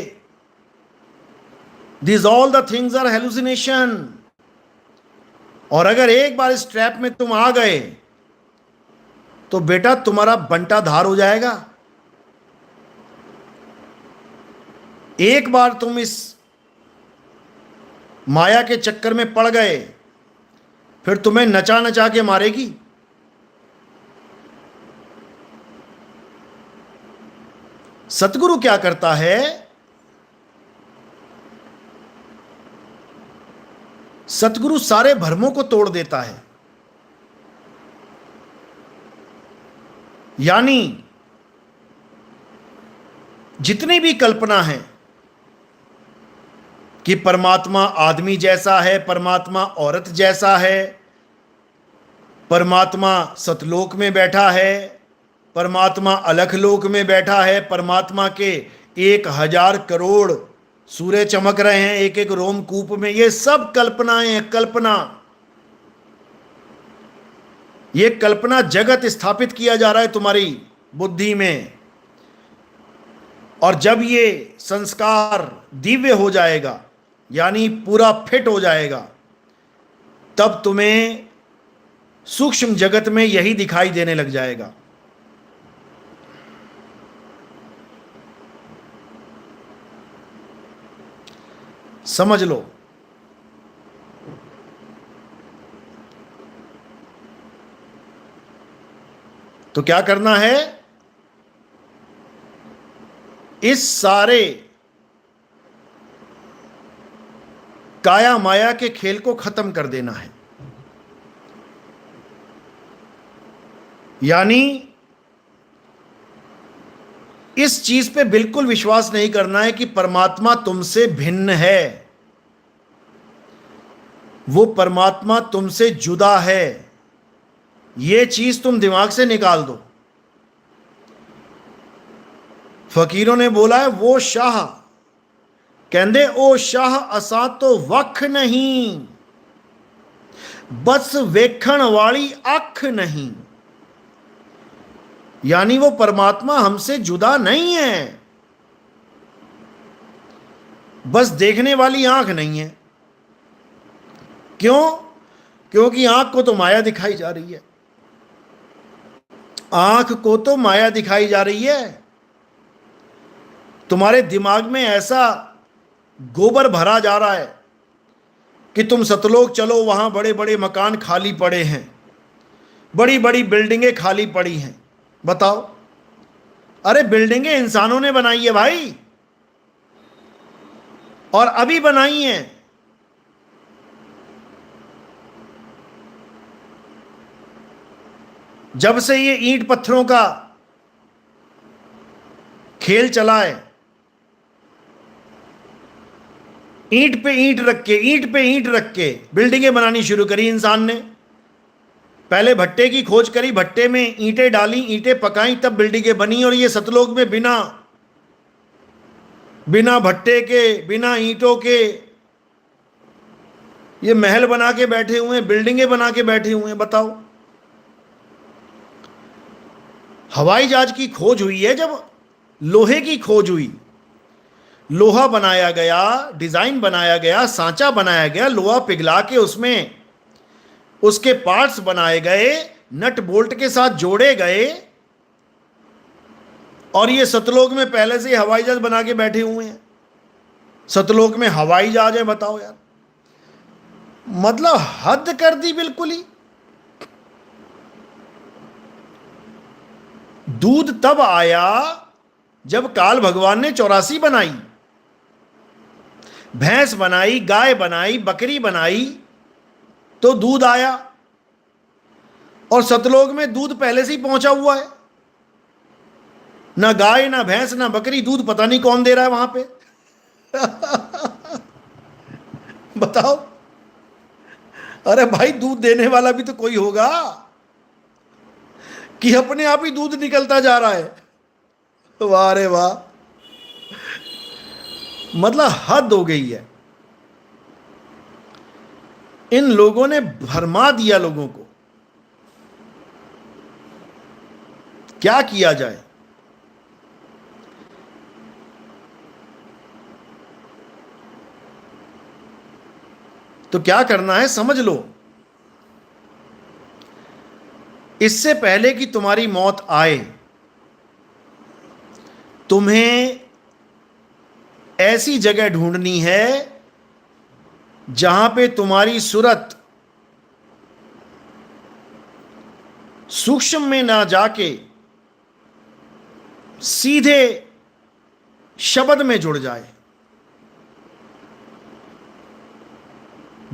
This all the things are hallucination. और अगर एक बार इस ट्रैप में तुम आ गए तो बेटा तुम्हारा बंटा धार हो जाएगा। एक बार तुम इस माया के चक्कर में पड़ गए, फिर तुम्हें नचा नचा के मारेगी। सतगुरु क्या करता है, सतगुरु सारे भ्रमों को तोड़ देता है। यानी जितनी भी कल्पना है कि परमात्मा आदमी जैसा है, परमात्मा औरत जैसा है, परमात्मा सतलोक में बैठा है, परमात्मा अलख लोक में बैठा है, परमात्मा के 1000 करोड़ सूर्य चमक रहे हैं एक एक रोमकूप में, ये सब कल्पनाएं हैं, कल्पना। ये कल्पना जगत स्थापित किया जा रहा है तुम्हारी बुद्धि में, और जब ये संस्कार दिव्य हो जाएगा, यानी पूरा फिट हो जाएगा, तब तुम्हें सूक्ष्म जगत में यही दिखाई देने लग जाएगा। समझ लो। तो क्या करना है? इस सारे काया माया के खेल को खत्म कर देना है। यानी इस चीज पे बिल्कुल विश्वास नहीं करना है कि परमात्मा तुमसे भिन्न है, वो परमात्मा तुमसे जुदा है। ये चीज तुम दिमाग से निकाल दो। फकीरों ने बोला है वो शाह, कहंदे ओ शाह असा तो वख नहीं, बस वेखण वाली अख नहीं। यानी वो परमात्मा हमसे जुदा नहीं है, बस देखने वाली आंख नहीं है। क्यों? क्योंकि आंख को तो माया दिखाई जा रही है, आंख को तो माया दिखाई जा रही है। तुम्हारे दिमाग में ऐसा गोबर भरा जा रहा है कि तुम सतलोक चलो, वहां बड़े बड़े मकान खाली पड़े हैं, बड़ी बड़ी बिल्डिंगें खाली पड़ी हैं। बताओ, अरे बिल्डिंगें इंसानों ने बनाई है भाई, और अभी बनाई हैं। जब से ये ईंट पत्थरों का खेल चला है, ईंट पे ईंट रख के, ईंट पे ईंट रख के बिल्डिंगें बनानी शुरू करी इंसान ने। पहले भट्टे की खोज करी, भट्टे में ईंटें डाली, ईंटें पकाई, तब बिल्डिंगें बनी। और ये सतलोक में बिना भट्टे के, बिना ईंटों के ये महल बना के बैठे हुए हैं, बिल्डिंगें बना के बैठे हुए हैं। बताओ, हवाई जहाज की खोज हुई है जब लोहे की खोज हुई, लोहा बनाया गया, डिजाइन बनाया गया, सांचा बनाया गया, लोहा पिघला के उसमें उसके पार्ट्स बनाए गए, नट बोल्ट के साथ जोड़े गए, और ये सतलोक में पहले से हवाई जहाज बना के बैठे हुए हैं। सतलोक में हवाई जहाज है, बताओ यार, मतलब हद कर दी बिल्कुल ही। दूध तब आया जब काल भगवान ने 84 बनाई, भैंस बनाई, गाय बनाई, बकरी बनाई, तो दूध आया। और सतलोक में दूध पहले से ही पहुंचा हुआ है। ना गाय, ना भैंस, ना बकरी, दूध पता नहीं कौन दे रहा है वहां पे। बताओ, अरे भाई दूध देने वाला भी तो कोई होगा, कि अपने आप ही दूध निकलता जा रहा है। वाह रे वाह, मतलब हद हो गई है। इन लोगों ने भरमा दिया लोगों को। क्या किया जाए? तो क्या करना है समझ लो। इससे पहले कि तुम्हारी मौत आए, तुम्हें ऐसी जगह ढूंढनी है जहां पे तुम्हारी सूरत सूक्ष्म में ना जाके सीधे शब्द में जुड़ जाए।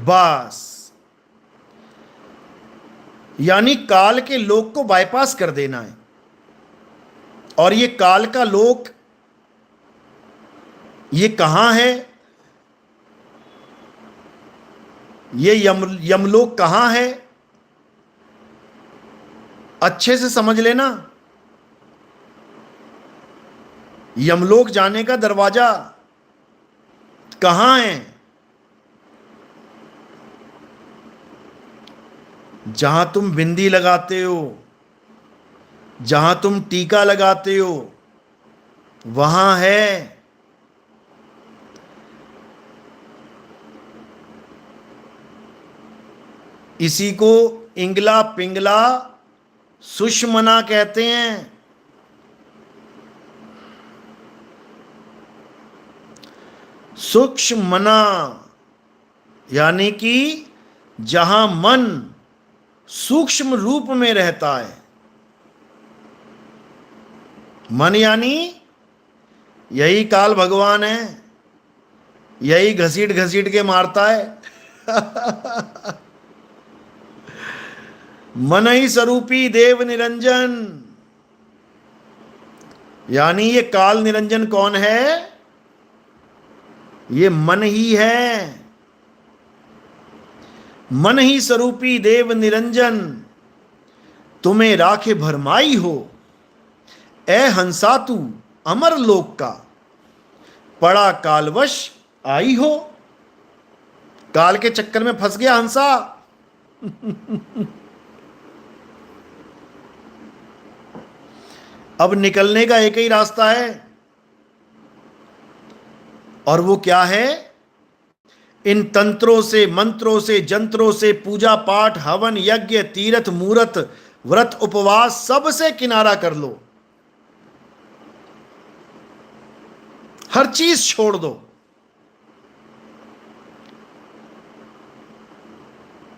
बस, यानी काल के लोक को बाईपास कर देना है। और ये काल का लोक ये कहां है? ये यमलोक कहां है? अच्छे से समझ लेना। यमलोक जाने का दरवाजा कहां है? जहां तुम बिंदी लगाते हो, जहां तुम टीका लगाते हो, वहां है। इसी को इंगला पिंगला सुषमना कहते हैं। सूक्ष्मना यानी कि जहां मन सूक्ष्म रूप में रहता है। मन यानी यही काल भगवान है, यही घसीट घसीट के मारता है। मन ही स्वरूपी देव निरंजन, यानी ये काल निरंजन कौन है? ये मन ही है। मन ही स्वरूपी देव निरंजन, तुम्हें राखे भरमाई हो, ए हंसा तू अमर लोक का, पड़ा कालवश आई हो। काल के चक्कर में फंस गया हंसा। अब निकलने का एक ही रास्ता है, और वो क्या है? इन तंत्रों से, मंत्रों से, जंत्रों से, पूजा पाठ, हवन, यज्ञ, तीर्थ, मूर्त, व्रत, उपवास, सब से किनारा कर लो। हर चीज छोड़ दो।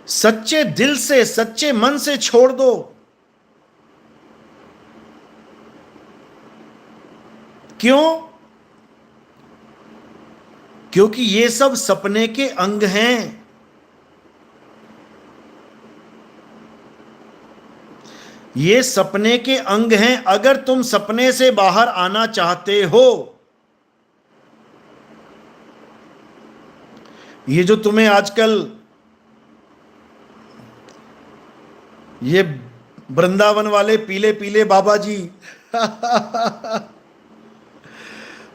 सच्चे दिल से, सच्चे मन से छोड़ दो। क्यों? क्योंकि ये सब सपने के अंग हैं। ये सपने के अंग हैं। अगर तुम सपने से बाहर आना चाहते हो, ये जो तुम्हें आजकल ये वृंदावन वाले पीले पीले बाबा जी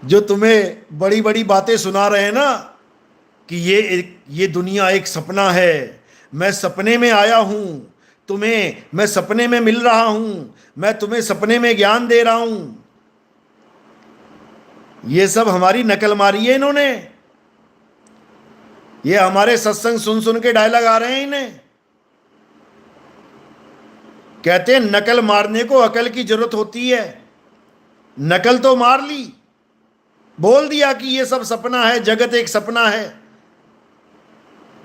जो तुम्हें बड़ी बड़ी बातें सुना रहे हैं ना, कि ये दुनिया एक सपना है, मैं सपने में आया हूं, तुम्हें मैं सपने में मिल रहा हूं, मैं तुम्हें सपने में ज्ञान दे रहा हूं, ये सब हमारी नकल मारी है इन्होंने। ये हमारे सत्संग सुन सुन के डायलॉग आ रहे हैं इन्हें। कहते हैं नकल मारने को अकल की जरूरत होती है। नकल तो मार ली, बोल दिया कि ये सब सपना है, जगत एक सपना है,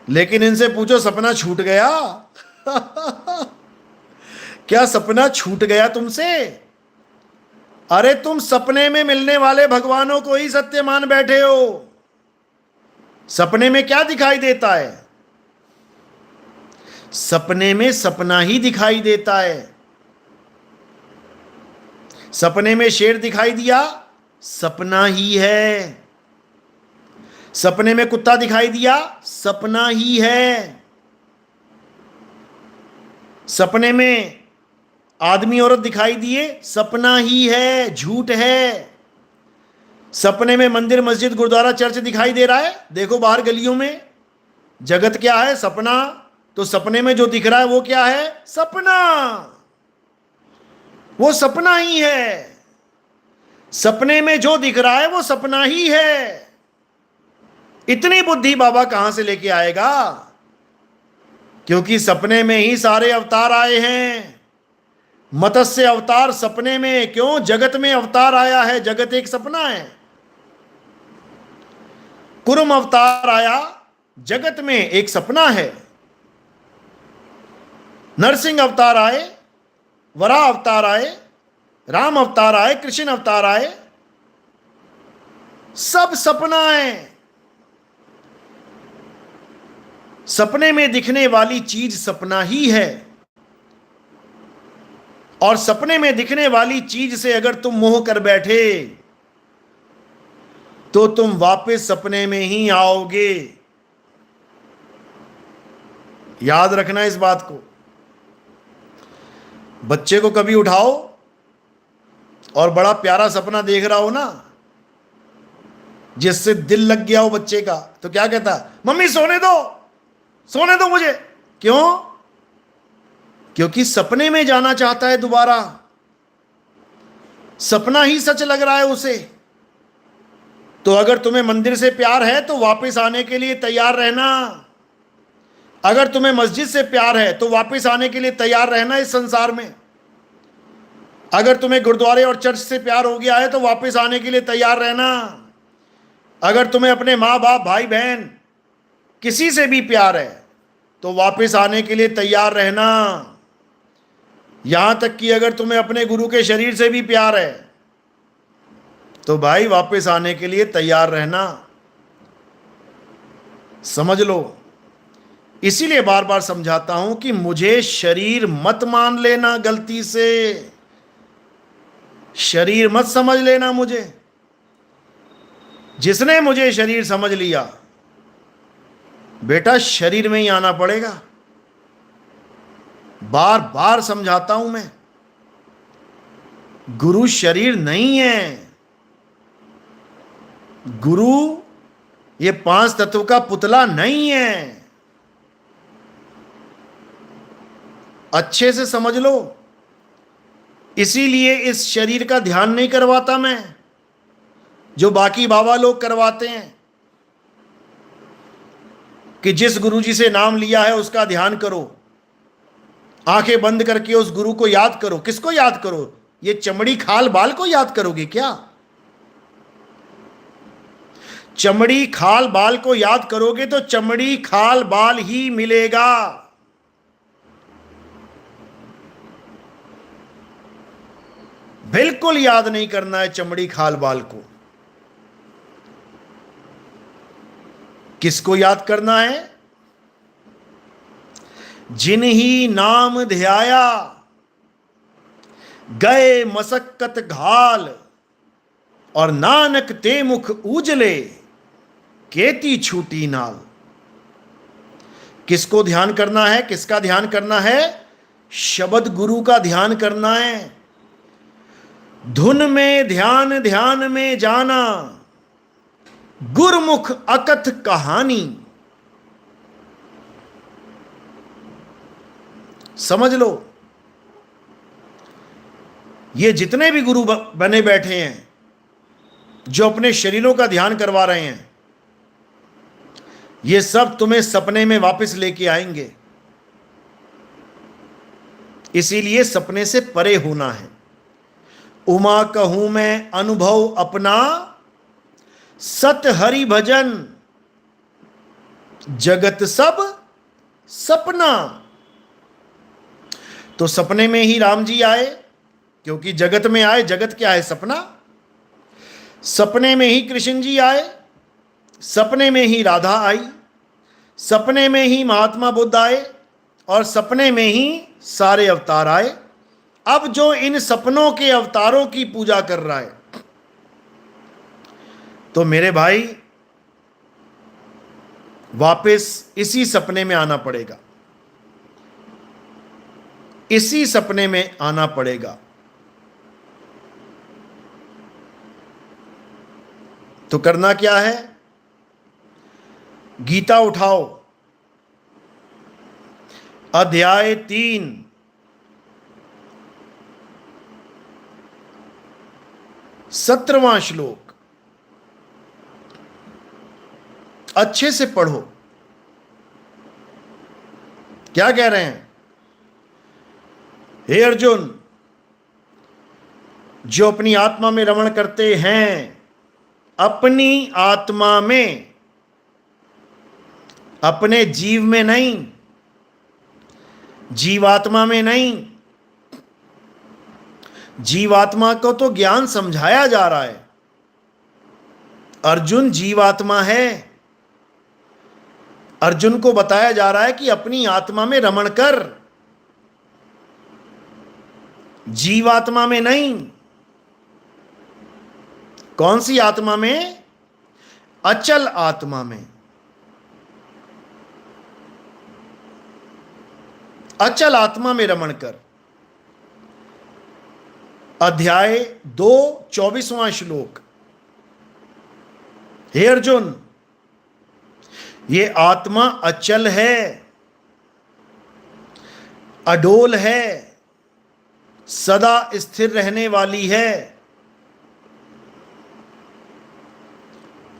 लेकिन इनसे पूछो सपना छूट गया? क्या सपना छूट गया तुमसे? अरे तुम सपने में मिलने वाले भगवानों को ही सत्य मान बैठे हो। सपने में क्या दिखाई देता है? सपने में सपना ही दिखाई देता है। सपने में शेर दिखाई दिया, सपना ही है। सपने में कुत्ता दिखाई दिया, सपना ही है। सपने में आदमी औरत दिखाई दिए, सपना ही है, झूठ है। सपने में मंदिर मस्जिद गुरुद्वारा चर्च दिखाई दे रहा है, देखो बाहर गलियों में। जगत क्या है? सपना। तो सपने में जो दिख रहा है वो क्या है? सपना। वो सपना ही है। सपने में जो दिख रहा है वो सपना ही है। इतनी बुद्धि बाबा कहां से लेके आएगा? क्योंकि सपने में ही सारे अवतार आए हैं। मत्स्य अवतार सपने में, क्यों? जगत में अवतार आया है, जगत एक सपना है। कुर्म अवतार आया, जगत में एक सपना है। नरसिंह अवतार आए, वराह अवतार आए, राम अवतार आए, कृष्ण अवतार आए, सब सपना है। सपने में दिखने वाली चीज सपना ही है। और सपने में दिखने वाली चीज से अगर तुम मोह कर बैठे तो तुम वापस सपने में ही आओगे। याद रखना इस बात को। बच्चे को कभी उठाओ और बड़ा प्यारा सपना देख रहा हो ना, जिससे दिल लग गया हो बच्चे का, तो क्या कहता है? मम्मी सोने दो, सोने दो मुझे। क्यों? क्योंकि सपने में जाना चाहता है दोबारा, सपना ही सच लग रहा है उसे। तो अगर तुम्हें मंदिर से प्यार है तो वापस आने के लिए तैयार रहना, अगर तुम्हें मस्जिद से प्यार है तो वापस आने के लिए तैयार रहना इस संसार में, अगर तुम्हें गुरुद्वारे और चर्च से प्यार हो गया है तो वापस आने के लिए तैयार रहना, अगर तुम्हें अपने माँ बाप भाई बहन किसी से भी प्यार है तो वापस आने के लिए तैयार रहना। यहां तक कि अगर तुम्हें अपने गुरु के शरीर से भी प्यार है तो भाई वापस आने के लिए तैयार रहना, समझ लो। इसीलिए बार बार समझाता हूं कि मुझे शरीर मत मान लेना, गलती से शरीर मत समझ लेना मुझे। जिसने मुझे शरीर समझ लिया, बेटा शरीर में ही आना पड़ेगा। बार बार समझाता हूं मैं, गुरु शरीर नहीं है। गुरु ये 5 तत्व का पुतला नहीं है, अच्छे से समझ लो। इसीलिए इस शरीर का ध्यान नहीं करवाता मैं, जो बाकी बाबा लोग करवाते हैं कि जिस गुरु जी से नाम लिया है उसका ध्यान करो, आंखें बंद करके उस गुरु को याद करो। किसको याद करो? ये चमड़ी खाल बाल को याद करोगे क्या? चमड़ी खाल बाल को याद करोगे तो चमड़ी खाल बाल ही मिलेगा। बिल्कुल याद नहीं करना है चमड़ी खाल बाल को। किसको याद करना है? जिन्ही नाम ध्याया गए मसक्कत घाल, और नानक ते मुख उजले केती छूटी नाल। किसको ध्यान करना है? किसका ध्यान करना है? शब्द गुरु का ध्यान करना है। धुन में ध्यान, ध्यान में जाना, गुरमुख अकथ कहानी। समझ लो, ये जितने भी गुरु बने बैठे हैं जो अपने शरीरों का ध्यान करवा रहे हैं, ये सब तुम्हें सपने में वापस लेके आएंगे। इसीलिए सपने से परे होना है। उमा कहूं मैं अनुभव अपना, सत हरि भजन जगत सब सपना। तो सपने में ही राम जी आए, क्योंकि जगत में आए। जगत क्या है? सपना। सपने में ही कृष्ण जी आए, सपने में ही राधा आई, सपने में ही महात्मा बुद्ध आए, और सपने में ही सारे अवतार आए। अब जो इन सपनों के अवतारों की पूजा कर रहा है, तो मेरे भाई वापस इसी सपने में आना पड़ेगा, इसी सपने में आना पड़ेगा। तो करना क्या है? गीता उठाओ, अध्याय 3, सत्रहवां श्लोक अच्छे से पढ़ो। क्या कह रहे हैं? हे अर्जुन, जो अपनी आत्मा में रमण करते हैं, अपनी आत्मा में, अपने जीव में नहीं, जीवात्मा में नहीं। जीवात्मा को तो ज्ञान समझाया जा रहा है। अर्जुन जीवात्मा है। अर्जुन को बताया जा रहा है कि अपनी आत्मा में रमण कर, जीवात्मा में नहीं। कौन सी आत्मा में? अचल आत्मा में। अचल आत्मा में रमण कर। अध्याय 2, 24वां श्लोक। हे अर्जुन, ये आत्मा अचल है। अडोल है, सदा स्थिर रहने वाली है।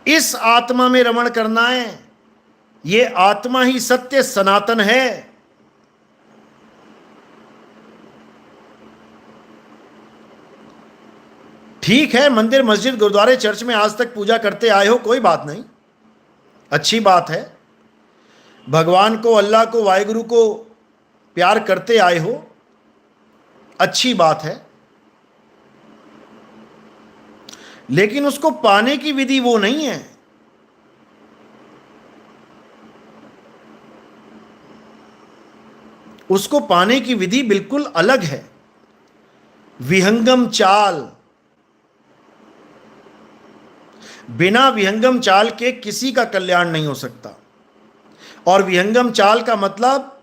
इस आत्मा में रमण करना है। ये आत्मा ही सत्य सनातन है। ठीक है, मंदिर मस्जिद गुरुद्वारे चर्च में आज तक पूजा करते आए हो, कोई बात नहीं, अच्छी बात है। भगवान को, अल्लाह को, वाहिगुरु को प्यार करते आए हो, अच्छी बात है। लेकिन उसको पाने की विधि वो नहीं है। उसको पाने की विधि बिल्कुल अलग है। विहंगम चाल, बिना विहंगम चाल के किसी का कल्याण नहीं हो सकता। और विहंगम चाल का मतलब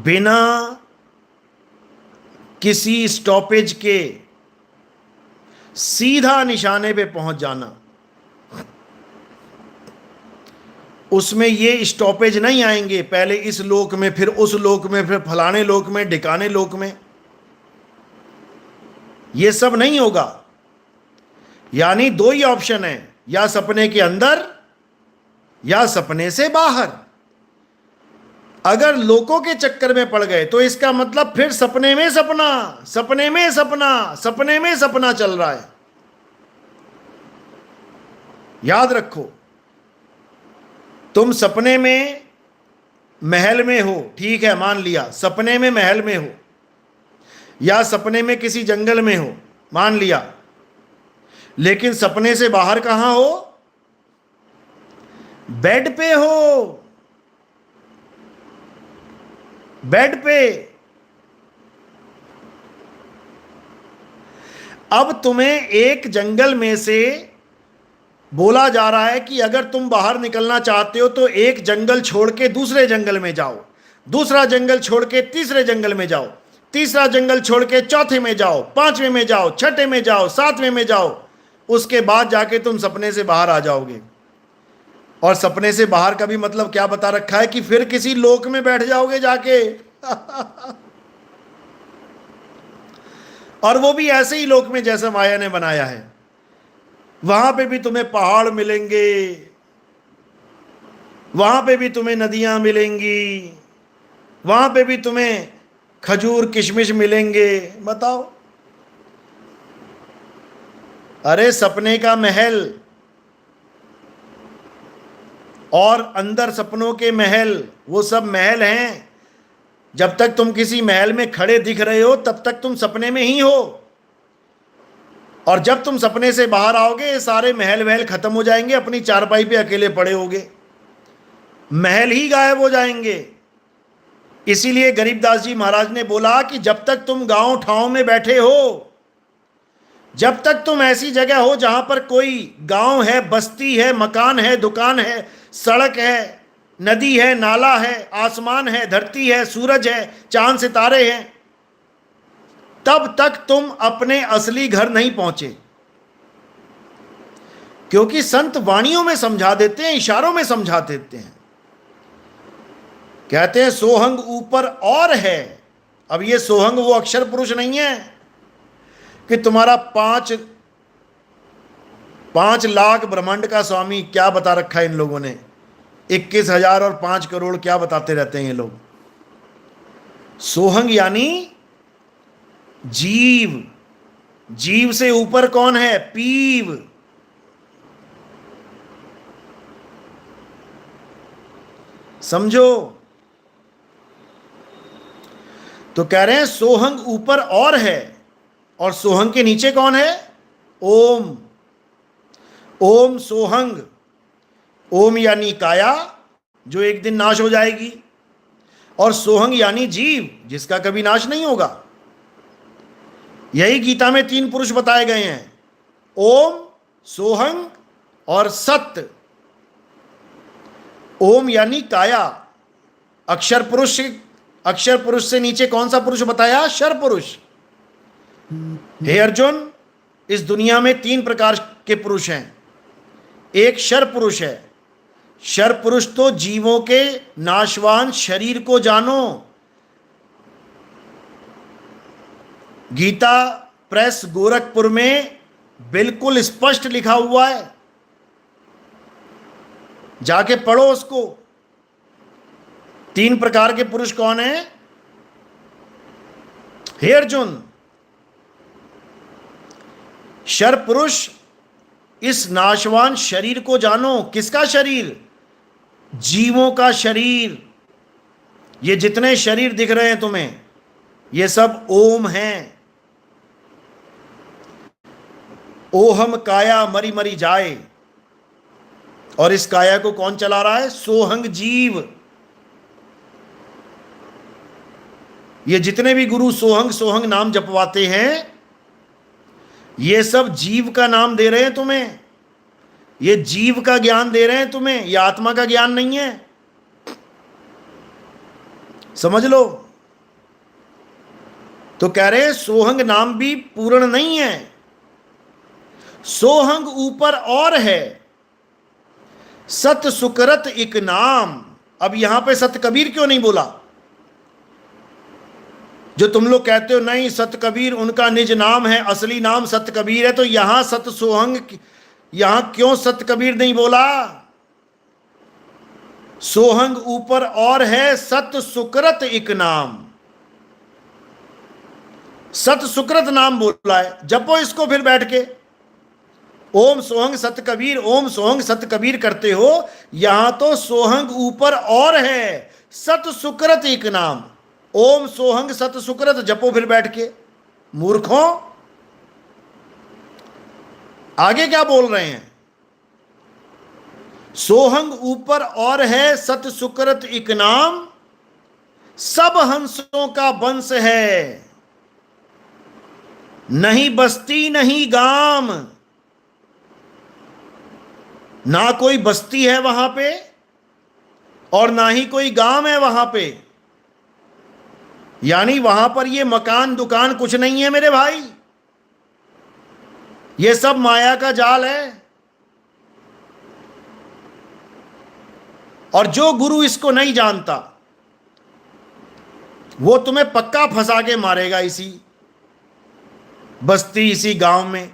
बिना किसी स्टॉपेज के सीधा निशाने पे पहुंच जाना। उसमें ये स्टॉपेज नहीं आएंगे, पहले इस लोक में, फिर उस लोक में, फिर फलाने लोक में, ढिकाने लोक में, ये सब नहीं होगा। यानी दो ही ऑप्शन है, या सपने के अंदर या सपने से बाहर। अगर लोकों के चक्कर में पड़ गए तो इसका मतलब फिर सपने में सपना, सपने में सपना, सपने में सपना चल रहा है। याद रखो, तुम सपने में महल में हो, ठीक है, मान लिया सपने में महल में हो, या सपने में किसी जंगल में हो, मान लिया, लेकिन सपने से बाहर कहां हो? बेड पे हो, बेड पे। अब तुम्हें एक जंगल में से बोला जा रहा है कि अगर तुम बाहर निकलना चाहते हो तो एक जंगल छोड़ के दूसरे जंगल में जाओ, दूसरा जंगल छोड़ के तीसरे जंगल में जाओ, तीसरा जंगल छोड़ के चौथे में जाओ, पांचवें में जाओ, छठे में जाओ, सातवें में जाओ। उसके बाद जाके तुम सपने से बाहर आ जाओगे। और सपने से बाहर का भी मतलब क्या बता रखा है कि फिर किसी लोक में बैठ जाओगे जाके। और वो भी ऐसे ही लोक में जैसा माया ने बनाया है। वहां पे भी तुम्हें पहाड़ मिलेंगे, वहां पे भी तुम्हें नदियां मिलेंगी, वहां पे भी तुम्हें खजूर किशमिश मिलेंगे। बताओ, अरे सपने का महल और अंदर सपनों के महल, वो सब महल हैं। जब तक तुम किसी महल में खड़े दिख रहे हो तब तक तुम सपने में ही हो। और जब तुम सपने से बाहर आओगे ये सारे महल वहल खत्म हो जाएंगे, अपनी चारपाई पे अकेले पड़े होगे, महल ही गायब हो जाएंगे। इसीलिए गरीबदास जी महाराज ने बोला कि जब तक तुम गांव ठाव में बैठे हो, जब तक तुम ऐसी जगह हो जहां पर कोई गांव है, बस्ती है, मकान है, दुकान है, सड़क है, नदी है, नाला है, आसमान है, धरती है, सूरज है, चांद सितारे हैं, तब तक तुम अपने असली घर नहीं पहुंचे। क्योंकि संत वाणियों में समझा देते हैं, इशारों में समझा देते हैं। कहते हैं सोहंग ऊपर और है। अब ये सोहंग वो अक्षर पुरुष नहीं है कि तुम्हारा 5 लाख ब्रह्मांड का स्वामी। क्या बता रखा है इन लोगों ने, 21,000 और 5 करोड़ क्या बताते रहते हैं ये लोग। सोहंग यानी जीव। जीव से ऊपर कौन है? पीव। समझो। तो कह रहे हैं सोहंग ऊपर और है, और सोहंग के नीचे कौन है? ओम। ओम सोहंग। ओम यानी काया जो एक दिन नाश हो जाएगी, और सोहंग यानी जीव जिसका कभी नाश नहीं होगा। यही गीता में 3 पुरुष बताए गए हैं, ओम, सोहंग और सत्य। ओम यानी काया, अक्षर पुरुष। अक्षर पुरुष से नीचे कौन सा पुरुष बताया? शर पुरुष। हे अर्जुन, इस दुनिया में 3 प्रकार के पुरुष हैं। एक शर पुरुष है शर पुरुष तो जीवों के नाशवान शरीर को जानो। गीता प्रेस गोरखपुर में बिल्कुल स्पष्ट लिखा हुआ है, जाके पढ़ो उसको। 3 प्रकार के पुरुष कौन है? हे अर्जुन, शर पुरुष इस नाशवान शरीर को जानो। किसका शरीर? जीवों का शरीर। ये जितने शरीर दिख रहे हैं तुम्हें, ये सब ओम हैं। ओहम काया मरी मरी जाए। और इस काया को कौन चला रहा है? सोहंग जीव। ये जितने भी गुरु सोहंग सोहंग नाम जपवाते हैं, ये सब जीव का नाम दे रहे हैं तुम्हें। ये जीव का ज्ञान दे रहे हैं तुम्हें, ये आत्मा का ज्ञान नहीं है। समझ लो। तो कह रहे हैं सोहंग नाम भी पूर्ण नहीं है। सोहंग ऊपर और है। सत सुकरत इक नाम। अब यहां पे सत कबीर क्यों नहीं बोला? जो तुम लोग कहते हो नहीं सत कबीर उनका निज नाम है, असली नाम सत कबीर है, तो यहां सत सोहंग, यहां क्यों सत कबीर नहीं बोला? सोहंग ऊपर और है, सत सुकृत इक नाम। सत सुकृत नाम बोला है। जपो इसको फिर बैठ के। ओम सोहंग सत कबीर, ओम सोहंग सत कबीर करते हो। यहां तो सोहंग ऊपर और है, सत सुकृत इक नाम। ओम सोहंग सत सुकृत जपो फिर बैठ के। मूर्खों, आगे क्या बोल रहे हैं? सोहंग ऊपर और है, सत सुकृत इक नाम। सब हंसों का वंश है, नहीं बस्ती नहीं गाम। ना कोई बस्ती है वहां पे और ना ही कोई गांव है वहां पे। यानी वहां पर ये मकान दुकान कुछ नहीं है मेरे भाई। ये सब माया का जाल है। और जो गुरु इसको नहीं जानता, वो तुम्हें पक्का फंसा के मारेगा इसी बस्ती, इसी गांव में।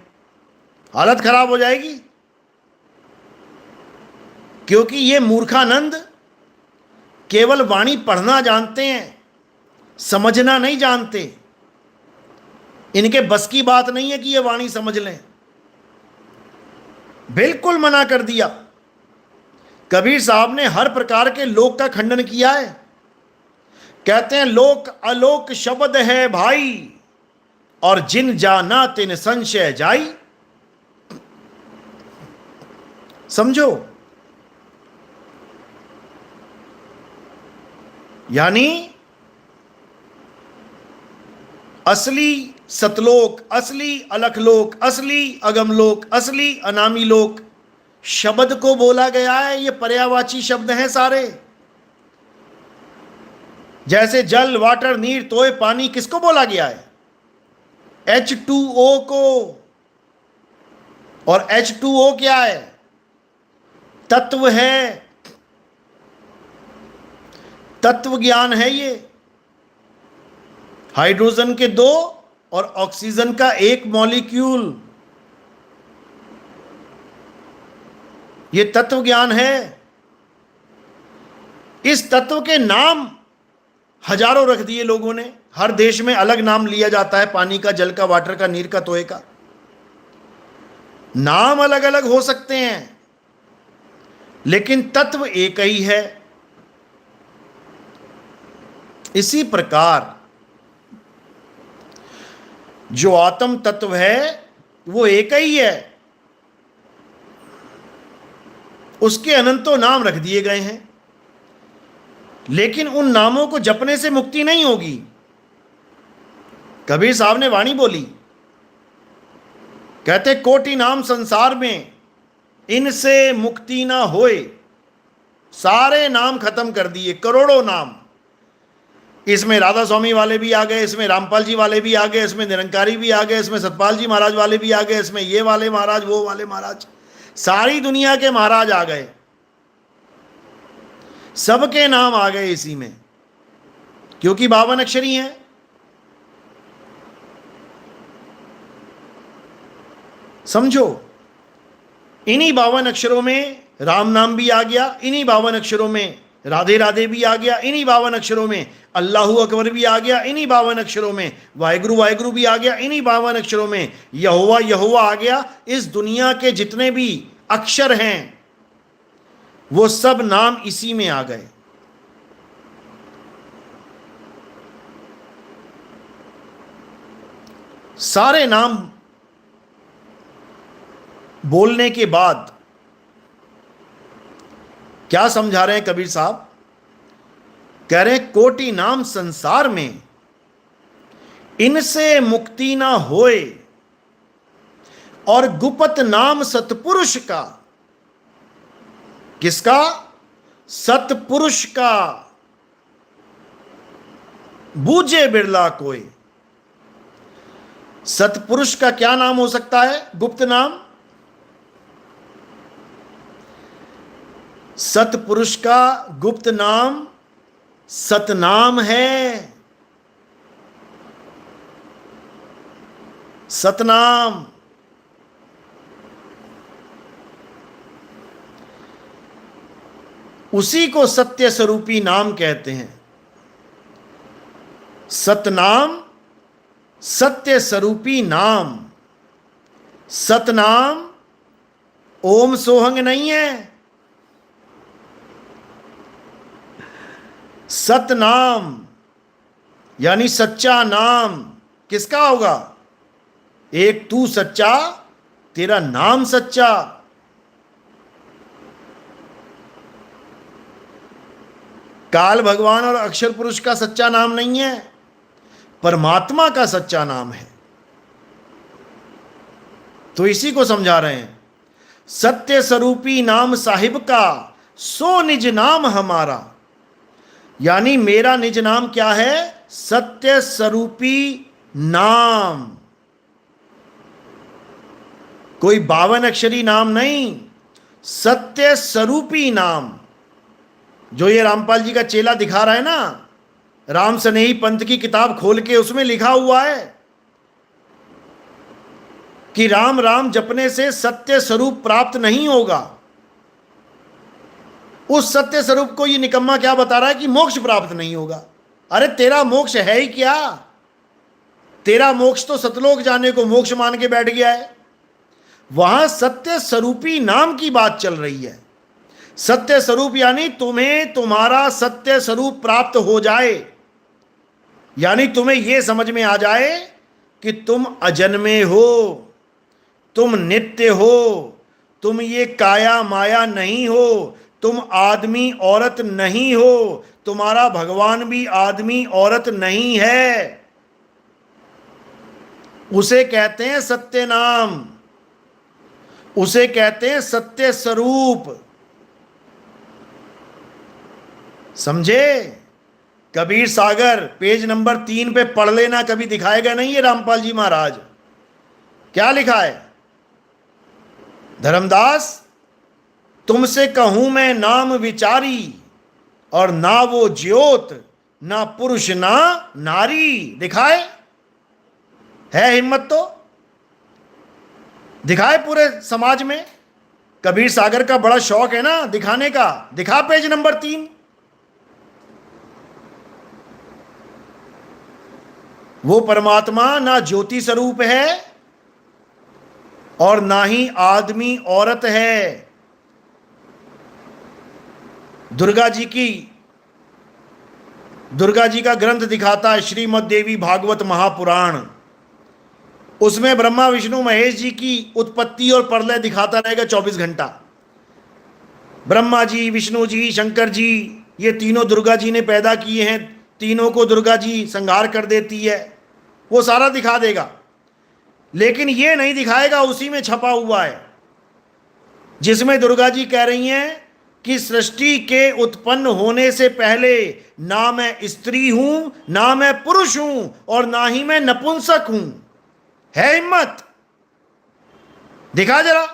हालत खराब हो जाएगी। क्योंकि ये मूर्खानंद केवल वाणी पढ़ना जानते हैं, समझना नहीं जानते। इनके बस की बात नहीं है कि ये वाणी समझ लें। बिल्कुल मना कर दिया। कबीर साहब ने हर प्रकार के लोक का खंडन किया है। कहते हैं लोक अलोक शब्द है भाई, और जिन जाना तिन संशय जाई। समझो, यानी असली सतलोक, असली अलखलोक, असली अगमलोक, असली अनामी लोक शब्द को बोला गया है। ये पर्यायवाची शब्द हैं सारे। जैसे जल, वाटर, नीर, तोय, पानी किसको बोला गया है? H2O को। और H2O क्या है? तत्व है, तत्व ज्ञान है ये। हाइड्रोजन के 2 और ऑक्सीजन का 1 मॉलिक्यूल, ये तत्व ज्ञान है। इस तत्व के नाम हजारों रख दिए लोगों ने। हर देश में अलग नाम लिया जाता है, पानी का, जल का, वाटर का, नीर का, तोय का। नाम अलग अलग हो सकते हैं, लेकिन तत्व एक ही है। इसी प्रकार जो आत्म तत्व है वो एक ही है। उसके अनंतों नाम रख दिए गए हैं, लेकिन उन नामों को जपने से मुक्ति नहीं होगी। कबीर साहब ने वाणी बोली, कहते कोटि नाम संसार में, इनसे मुक्ति ना होए। सारे नाम खत्म कर दिए, करोड़ों नाम। इसमें राधा स्वामी वाले भी आ गए, इसमें रामपाल जी वाले भी आ गए, इसमें निरंकारी भी आ गए, इसमें सतपाल जी महाराज वाले भी आ गए, इसमें ये वाले महाराज, वो वाले महाराज, सारी दुनिया के महाराज आ गए। सबके नाम आ गए इसी में, क्योंकि 52 अक्षरी हैं। समझो, इन्हीं 52 अक्षरों में राम नाम भी आ गया, इन्हीं 52 अक्षरों में राधे राधे भी आ गया, इन्हीं 52 अक्षरों में अल्लाहू अकबर भी आ गया, इन्हीं 52 अक्षरों में वाहिगुरु वाहिगुरु भी आ गया, इन्हीं 52 अक्षरों में यहोवा यहोवा आ गया। इस दुनिया के जितने भी अक्षर हैं वो सब नाम इसी में आ गए। सारे नाम बोलने के बाद क्या समझा रहे हैं कबीर साहब? कह रहे हैं कोटि नाम संसार में, इनसे मुक्ति ना होए, और गुपत नाम सतपुरुष का। किसका? सतपुरुष का। बूझे बिरला कोई। सतपुरुष का क्या नाम हो सकता है? गुप्त नाम। सतपुरुष का गुप्त नाम सतनाम है। सतनाम। उसी को सत्य स्वरूपी नाम कहते हैं। सतनाम सत्य स्वरूपी नाम। सतनाम ओम सोहंग नहीं है। सतनाम यानी सच्चा नाम किसका होगा? एक तू सच्चा, तेरा नाम सच्चा। काल भगवान और अक्षर पुरुष का सच्चा नाम नहीं है, परमात्मा का सच्चा नाम है। तो इसी को समझा रहे हैं। सत्य स्वरूपी नाम साहिब का, सो निज नाम हमारा। यानी मेरा निज नाम क्या है? सत्य स्वरूपी नाम। कोई 52 अक्षरी नाम नहीं, सत्य स्वरूपी नाम। जो ये रामपाल जी का चेला दिखा रहा है ना, राम स्नेही पंथ की किताब खोल के उसमें लिखा हुआ है कि राम राम जपने से सत्य स्वरूप प्राप्त नहीं होगा। उस सत्य स्वरूप को ये निकम्मा क्या बता रहा है कि मोक्ष प्राप्त नहीं होगा। अरे तेरा मोक्ष है ही क्या? तेरा मोक्ष तो सतलोक जाने को मोक्ष मान के बैठ गया है। वहां सत्य स्वरूपी नाम की बात चल रही है। सत्य स्वरूप यानी तुम्हें तुम्हारा सत्य स्वरूप प्राप्त हो जाए, यानी तुम्हें यह समझ में आ जाए कि तुम अजन्मे हो, तुम नित्य हो, तुम ये काया माया नहीं हो, तुम आदमी औरत नहीं हो, तुम्हारा भगवान भी आदमी औरत नहीं है। उसे कहते हैं सत्य नाम, उसे कहते हैं सत्य स्वरूप। समझे? कबीर सागर पेज नंबर 3 पे पढ़ लेना, कभी दिखाएगा नहीं ये रामपाल जी महाराज। क्या लिखा है? धर्मदास तुमसे कहूं मैं नाम विचारी, और ना वो ज्योत ना पुरुष ना नारी। दिखाए? है हिम्मत तो दिखाए पूरे समाज में। कबीर सागर का बड़ा शौक है ना दिखाने का। दिखा पेज नंबर 3। वो परमात्मा ना ज्योति स्वरूप है और ना ही आदमी औरत है। दुर्गा जी का ग्रंथ दिखाता है श्रीमद् देवी भागवत महापुराण। उसमें ब्रह्मा विष्णु महेश जी की उत्पत्ति और प्रलय दिखाता रहेगा 24 घंटा। ब्रह्मा जी, विष्णु जी, शंकर जी, ये तीनों दुर्गा जी ने पैदा किए हैं। तीनों को दुर्गा जी संहार कर देती है, वो सारा दिखा देगा। लेकिन ये नहीं दिखाएगा, उसी में छपा हुआ है जिसमें दुर्गा जी कह रही हैं कि सृष्टि के उत्पन्न होने से पहले ना मैं स्त्री हूं, ना मैं पुरुष हूं, और ना ही मैं नपुंसक हूं। है हिम्मत? दिखा जरा।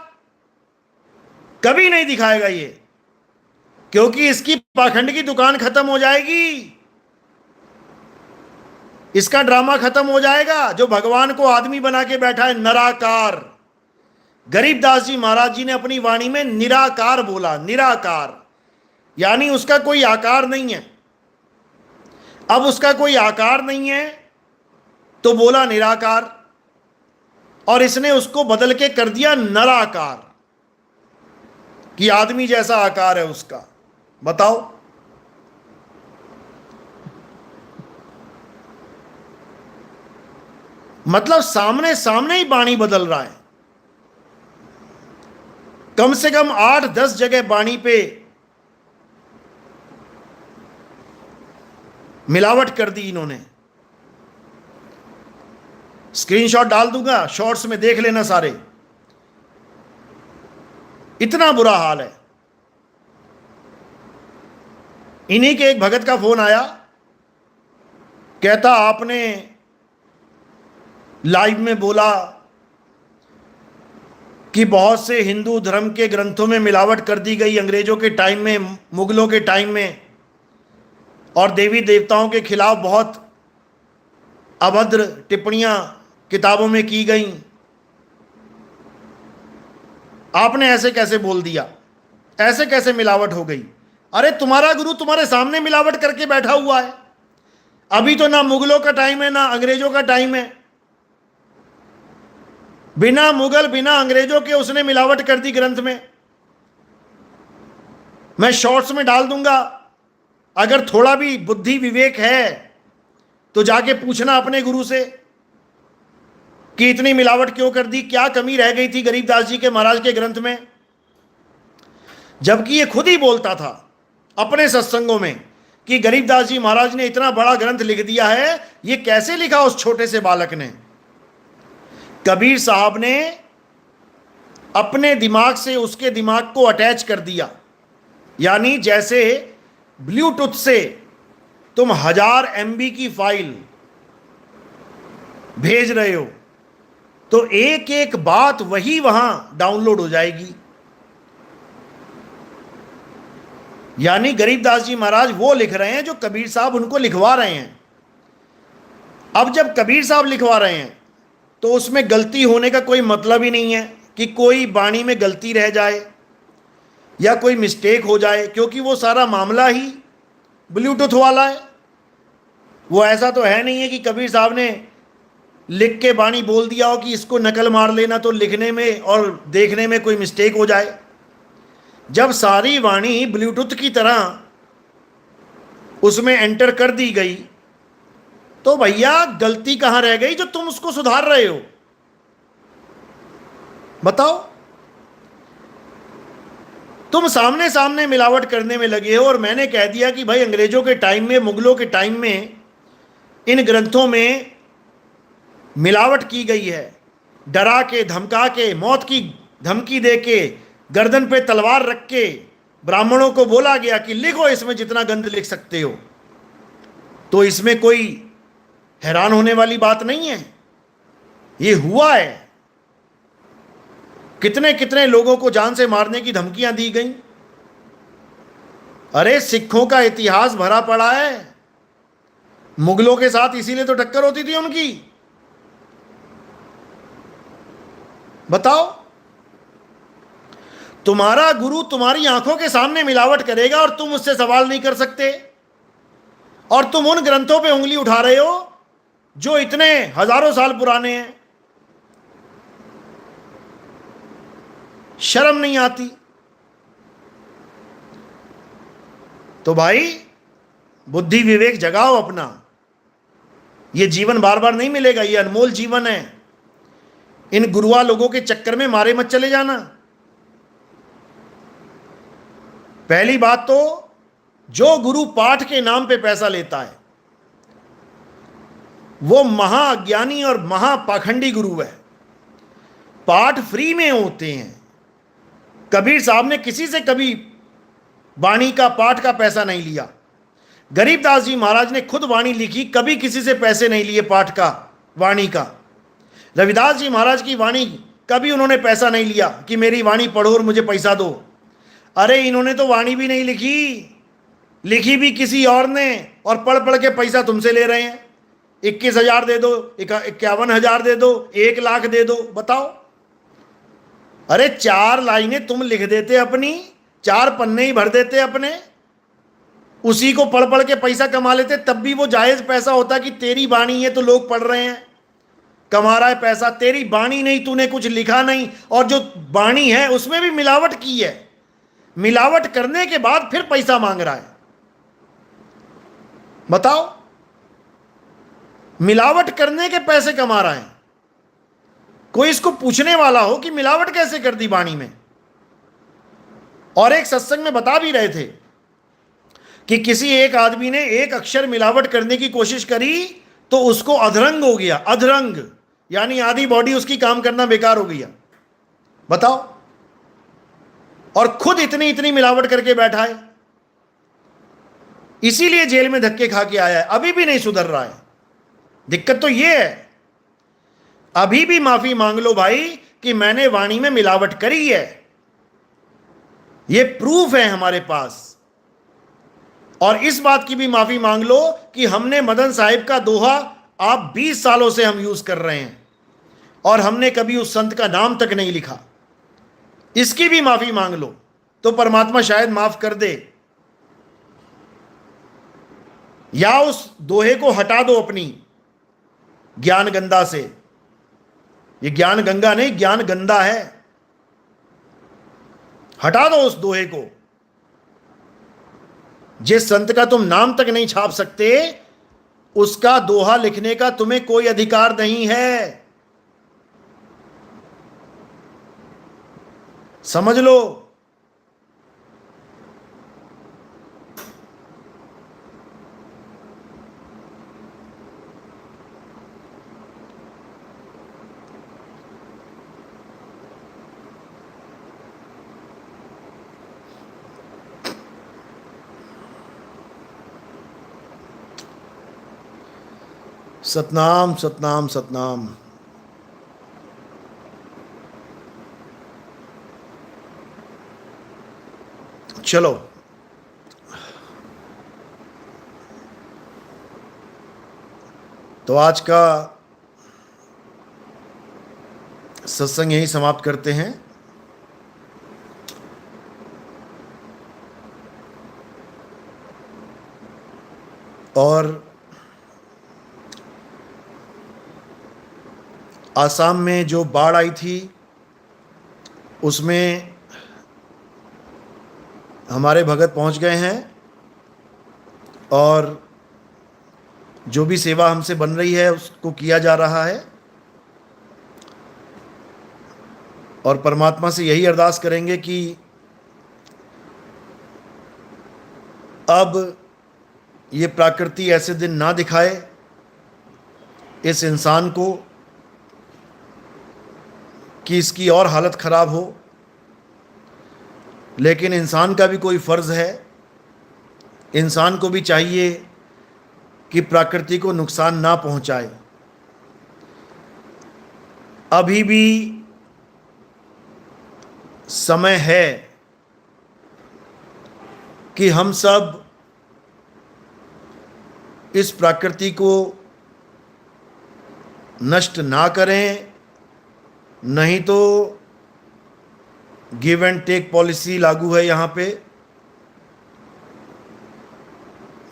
कभी नहीं दिखाएगा ये। क्योंकि इसकी पाखंड की दुकान खत्म हो जाएगी, इसका ड्रामा खत्म हो जाएगा। जो भगवान को आदमी बना के बैठा है, निराकार। गरीबदास जी महाराज जी ने अपनी वाणी में निराकार बोला, निराकार, यानी उसका कोई आकार नहीं है। अब उसका कोई आकार नहीं है तो बोला निराकार, और इसने उसको बदल के कर दिया नराकार, कि आदमी जैसा आकार है उसका। बताओ, मतलब सामने सामने ही वाणी बदल रहा है। कम से कम 8-10 जगह वाणी पे मिलावट कर दी इन्होंने। स्क्रीनशॉट डाल दूंगा, शॉर्ट्स में देख लेना सारे। इतना बुरा हाल है। इन्हीं के एक भगत का फोन आया, कहता आपने लाइव में बोला कि बहुत से हिंदू धर्म के ग्रंथों में मिलावट कर दी गई अंग्रेजों के टाइम में, मुगलों के टाइम में, और देवी देवताओं के खिलाफ बहुत अभद्र टिप्पणियां किताबों में की गई। आपने ऐसे कैसे बोल दिया, ऐसे कैसे मिलावट हो गई? अरे तुम्हारा गुरु तुम्हारे सामने मिलावट करके बैठा हुआ है। अभी तो ना मुगलों का टाइम है ना अंग्रेजों का टाइम है। बिना मुगल बिना अंग्रेजों के उसने मिलावट कर दी ग्रंथ में। मैं शॉर्ट्स में डाल दूंगा, अगर थोड़ा भी बुद्धि विवेक है तो जाके पूछना अपने गुरु से कि इतनी मिलावट क्यों कर दी, क्या कमी रह गई थी गरीबदास जी के महाराज के ग्रंथ में। जबकि ये खुद ही बोलता था अपने सत्संगों में कि गरीबदास जी महाराज ने इतना बड़ा ग्रंथ लिख दिया है, ये कैसे लिखा उस छोटे से बालक ने। कबीर साहब ने अपने दिमाग से उसके दिमाग को अटैच कर दिया, यानी जैसे ब्लूटूथ से तुम 1000 MB की फाइल भेज रहे हो तो एक एक बात वही वहां डाउनलोड हो जाएगी। यानी गरीबदास जी महाराज वो लिख रहे हैं जो कबीर साहब उनको लिखवा रहे हैं। अब जब कबीर साहब लिखवा रहे हैं तो उसमें गलती होने का कोई मतलब ही नहीं है कि कोई वाणी में गलती रह जाए या कोई मिस्टेक हो जाए, क्योंकि वो सारा मामला ही ब्लूटूथ वाला है। वो ऐसा तो है नहीं है कि कबीर साहब ने लिख के वाणी बोल दिया हो कि इसको नकल मार लेना तो लिखने में और देखने में कोई मिस्टेक हो जाए। जब सारी वाणी ब्लूटूथ की तरह उसमें एंटर कर दी गई तो भैया गलती कहां रह गई जो तुम उसको सुधार रहे हो? बताओ। तुम सामने सामने मिलावट करने में लगे हो, और मैंने कह दिया कि भाई अंग्रेजों के टाइम में, मुगलों के टाइम में इन ग्रंथों में मिलावट की गई है। डरा के, धमका के, मौत की धमकी दे के, गर्दन पे तलवार रख के ब्राह्मणों को बोला गया कि लिखो इसमें जितना गंद लिख सकते हो। तो इसमें कोई हैरान होने वाली बात नहीं है, ये हुआ है। कितने कितने लोगों को जान से मारने की धमकियां दी गई। अरे सिखों का इतिहास भरा पड़ा है, मुगलों के साथ इसीलिए तो टक्कर होती थी उनकी। बताओ, तुम्हारा गुरु तुम्हारी आंखों के सामने मिलावट करेगा और तुम उससे सवाल नहीं कर सकते, और तुम उन ग्रंथों पे उंगली उठा रहे हो जो इतने हजारों साल पुराने हैं। शर्म नहीं आती? तो भाई बुद्धि विवेक जगाओ अपना। ये जीवन बार बार नहीं मिलेगा, ये अनमोल जीवन है। इन गुरुआ लोगों के चक्कर में मारे मत चले जाना। पहली बात तो जो गुरु पाठ के नाम पे पैसा लेता है वो महाअज्ञानी और महापाखंडी गुरु है। पाठ फ्री में होते हैं। कबीर साहब ने किसी से कभी वाणी का, पाठ का पैसा नहीं लिया। गरीबदास जी महाराज ने खुद वाणी लिखी, कभी किसी से पैसे नहीं लिए पाठ का, वाणी का। रविदास जी महाराज की वाणी, कभी उन्होंने पैसा नहीं लिया कि मेरी वाणी पढ़ो और मुझे पैसा दो। अरे इन्होंने तो वाणी भी नहीं लिखी, लिखी भी किसी और ने, और पढ़ पढ़ के पैसा तुमसे ले रहे हैं। 21,000 दे दो, 51,000 दे दो, 1 लाख दे दो, बताओ। अरे 4 लाइनें तुम लिख देते अपनी, 4 पन्ने ही भर देते अपने, उसी को पढ़ पढ़ के पैसा कमा लेते, तब भी वो जायज पैसा होता कि तेरी बाणी है तो लोग पढ़ रहे हैं, कमा रहा है पैसा। तेरी बाणी नहीं, तूने कुछ लिखा नहीं, और जो बाणी है उसमें भी मिलावट की है, मिलावट करने के बाद फिर पैसा मांग रहा है। बताओ, मिलावट करने के पैसे कमा रहा है। कोई इसको पूछने वाला हो कि मिलावट कैसे कर दी वाणी में। और एक सत्संग में बता भी रहे थे कि किसी एक आदमी ने एक अक्षर मिलावट करने की कोशिश करी तो उसको अधरंग हो गया, अधरंग यानी आधी बॉडी उसकी काम करना बेकार हो गया। बताओ, और खुद इतनी इतनी मिलावट करके बैठा है, इसीलिए जेल में धक्के खा के आया है, अभी भी नहीं सुधर रहा है। दिक्कत तो यह है, अभी भी माफी मांग लो भाई कि मैंने वाणी में मिलावट करी है, यह प्रूफ है हमारे पास। और इस बात की भी माफी मांग लो कि हमने मदन साहिब का दोहा आप 20 सालों से हम यूज कर रहे हैं और हमने कभी उस संत का नाम तक नहीं लिखा, इसकी भी माफी मांग लो तो परमात्मा शायद माफ कर दे। या उस दोहे को हटा दो अपनी ज्ञान गंगा से। ये ज्ञान गंगा नहीं, ज्ञान गंदा है। हटा दो उस दोहे को। जिस संत का तुम नाम तक नहीं छाप सकते, उसका दोहा लिखने का तुम्हें कोई अधिकार नहीं है, समझ लो। सतनाम सतनाम सतनाम। चलो, तो आज का सत्संग यही समाप्त करते हैं। और आसाम में जो बाढ़ आई थी उसमें हमारे भगत पहुंच गए हैं और जो भी सेवा हमसे बन रही है उसको किया जा रहा है। और परमात्मा से यही अरदास करेंगे कि अब ये प्रकृति ऐसे दिन ना दिखाए इस इंसान को कि इसकी और हालत खराब हो। लेकिन इंसान का भी कोई फ़र्ज़ है, इंसान को भी चाहिए कि प्रकृति को नुकसान ना पहुंचाए। अभी भी समय है कि हम सब इस प्रकृति को नष्ट ना करें, नहीं तो गिव एंड टेक पॉलिसी लागू है यहाँ पे।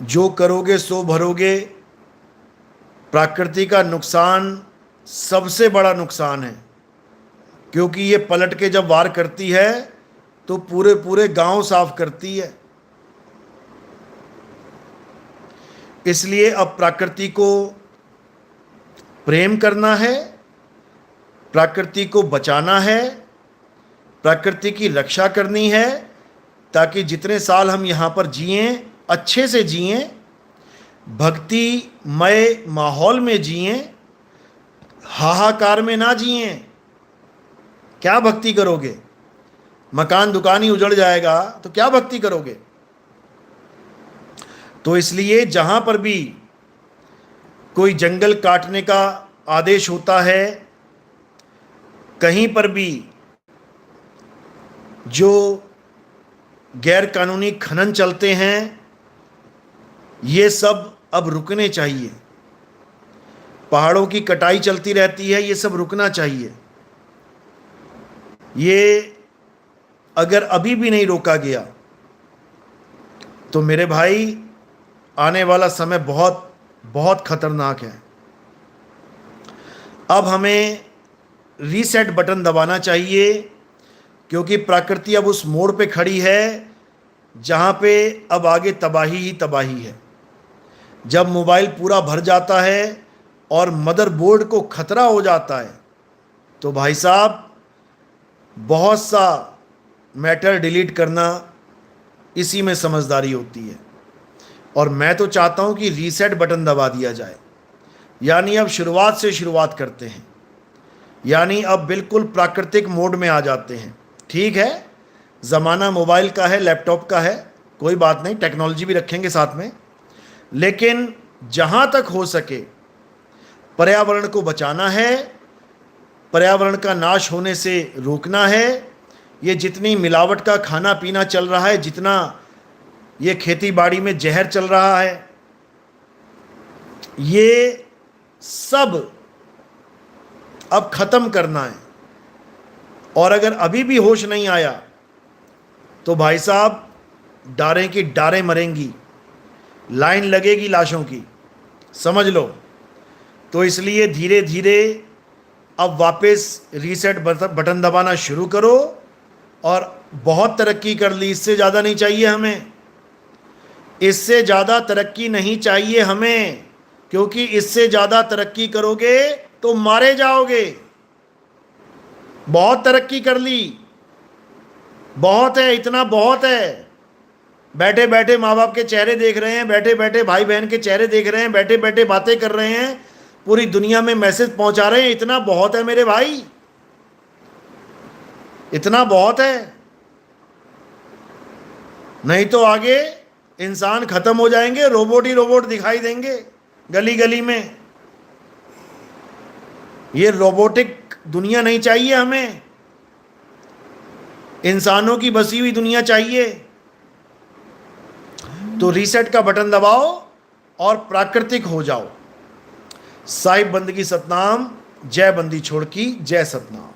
जो करोगे सो भरोगे। प्रकृति का नुकसान सबसे बड़ा नुकसान है, क्योंकि ये पलट के जब वार करती है तो पूरे पूरे गांव साफ करती है। इसलिए अब प्रकृति को प्रेम करना है, प्रकृति को बचाना है, प्रकृति की रक्षा करनी है, ताकि जितने साल हम यहाँ पर जिएं अच्छे से जिएं, भक्तिमय माहौल में जिएं, हाहाकार में ना जिएं। क्या भक्ति करोगे? मकान दुकान ही उजड़ जाएगा तो क्या भक्ति करोगे? तो इसलिए जहाँ पर भी कोई जंगल काटने का आदेश होता है, कहीं पर भी जो गैर कानूनी खनन चलते हैं, ये सब अब रुकने चाहिए। पहाड़ों की कटाई चलती रहती है, ये सब रुकना चाहिए। ये अगर अभी भी नहीं रोका गया तो मेरे भाई आने वाला समय बहुत बहुत खतरनाक है। अब हमें रीसेट बटन दबाना चाहिए, क्योंकि प्रकृति अब उस मोड़ पे खड़ी है जहां पे अब आगे तबाही ही तबाही है। जब मोबाइल पूरा भर जाता है और मदरबोर्ड को खतरा हो जाता है तो भाई साहब बहुत सा मैटर डिलीट करना, इसी में समझदारी होती है। और मैं तो चाहता हूं कि रीसेट बटन दबा दिया जाए, यानी अब शुरुआत से शुरुआत करते हैं, यानी अब बिल्कुल प्राकृतिक मोड में आ जाते हैं। ठीक है, ज़माना मोबाइल का है, लैपटॉप का है, कोई बात नहीं, टेक्नोलॉजी भी रखेंगे साथ में, लेकिन जहां तक हो सके पर्यावरण को बचाना है, पर्यावरण का नाश होने से रोकना है। ये जितनी मिलावट का खाना पीना चल रहा है, जितना ये खेती बाड़ी में जहर चल रहा है, ये सब अब खत्म करना है। और अगर अभी भी होश नहीं आया तो भाई साहब डारें की डारें मरेंगी, लाइन लगेगी लाशों की, समझ लो। तो इसलिए धीरे धीरे अब वापस रीसेट बटन दबाना शुरू करो। और बहुत तरक्की कर ली, इससे ज़्यादा नहीं चाहिए हमें, इससे ज़्यादा तरक्की नहीं चाहिए हमें, क्योंकि इससे ज़्यादा तरक्की करोगे तो मारे जाओगे। बहुत तरक्की कर ली, बहुत है, इतना बहुत है। बैठे बैठे माँ बाप के चेहरे देख रहे हैं, बैठे बैठे भाई बहन के चेहरे देख रहे हैं, बैठे बैठे बातें कर रहे हैं, पूरी दुनिया में मैसेज पहुंचा रहे हैं। इतना बहुत है मेरे भाई, इतना बहुत है। नहीं तो आगे इंसान खत्म हो जाएंगे, रोबोट ही रोबोट दिखाई देंगे गली गली में। ये रोबोटिक दुनिया नहीं चाहिए हमें, इंसानों की बसी हुई दुनिया चाहिए। तो रीसेट का बटन दबाओ और प्राकृतिक हो जाओ। साहिब बंदगी सतनाम, जय बंदी छोड़ की, जय सतनाम।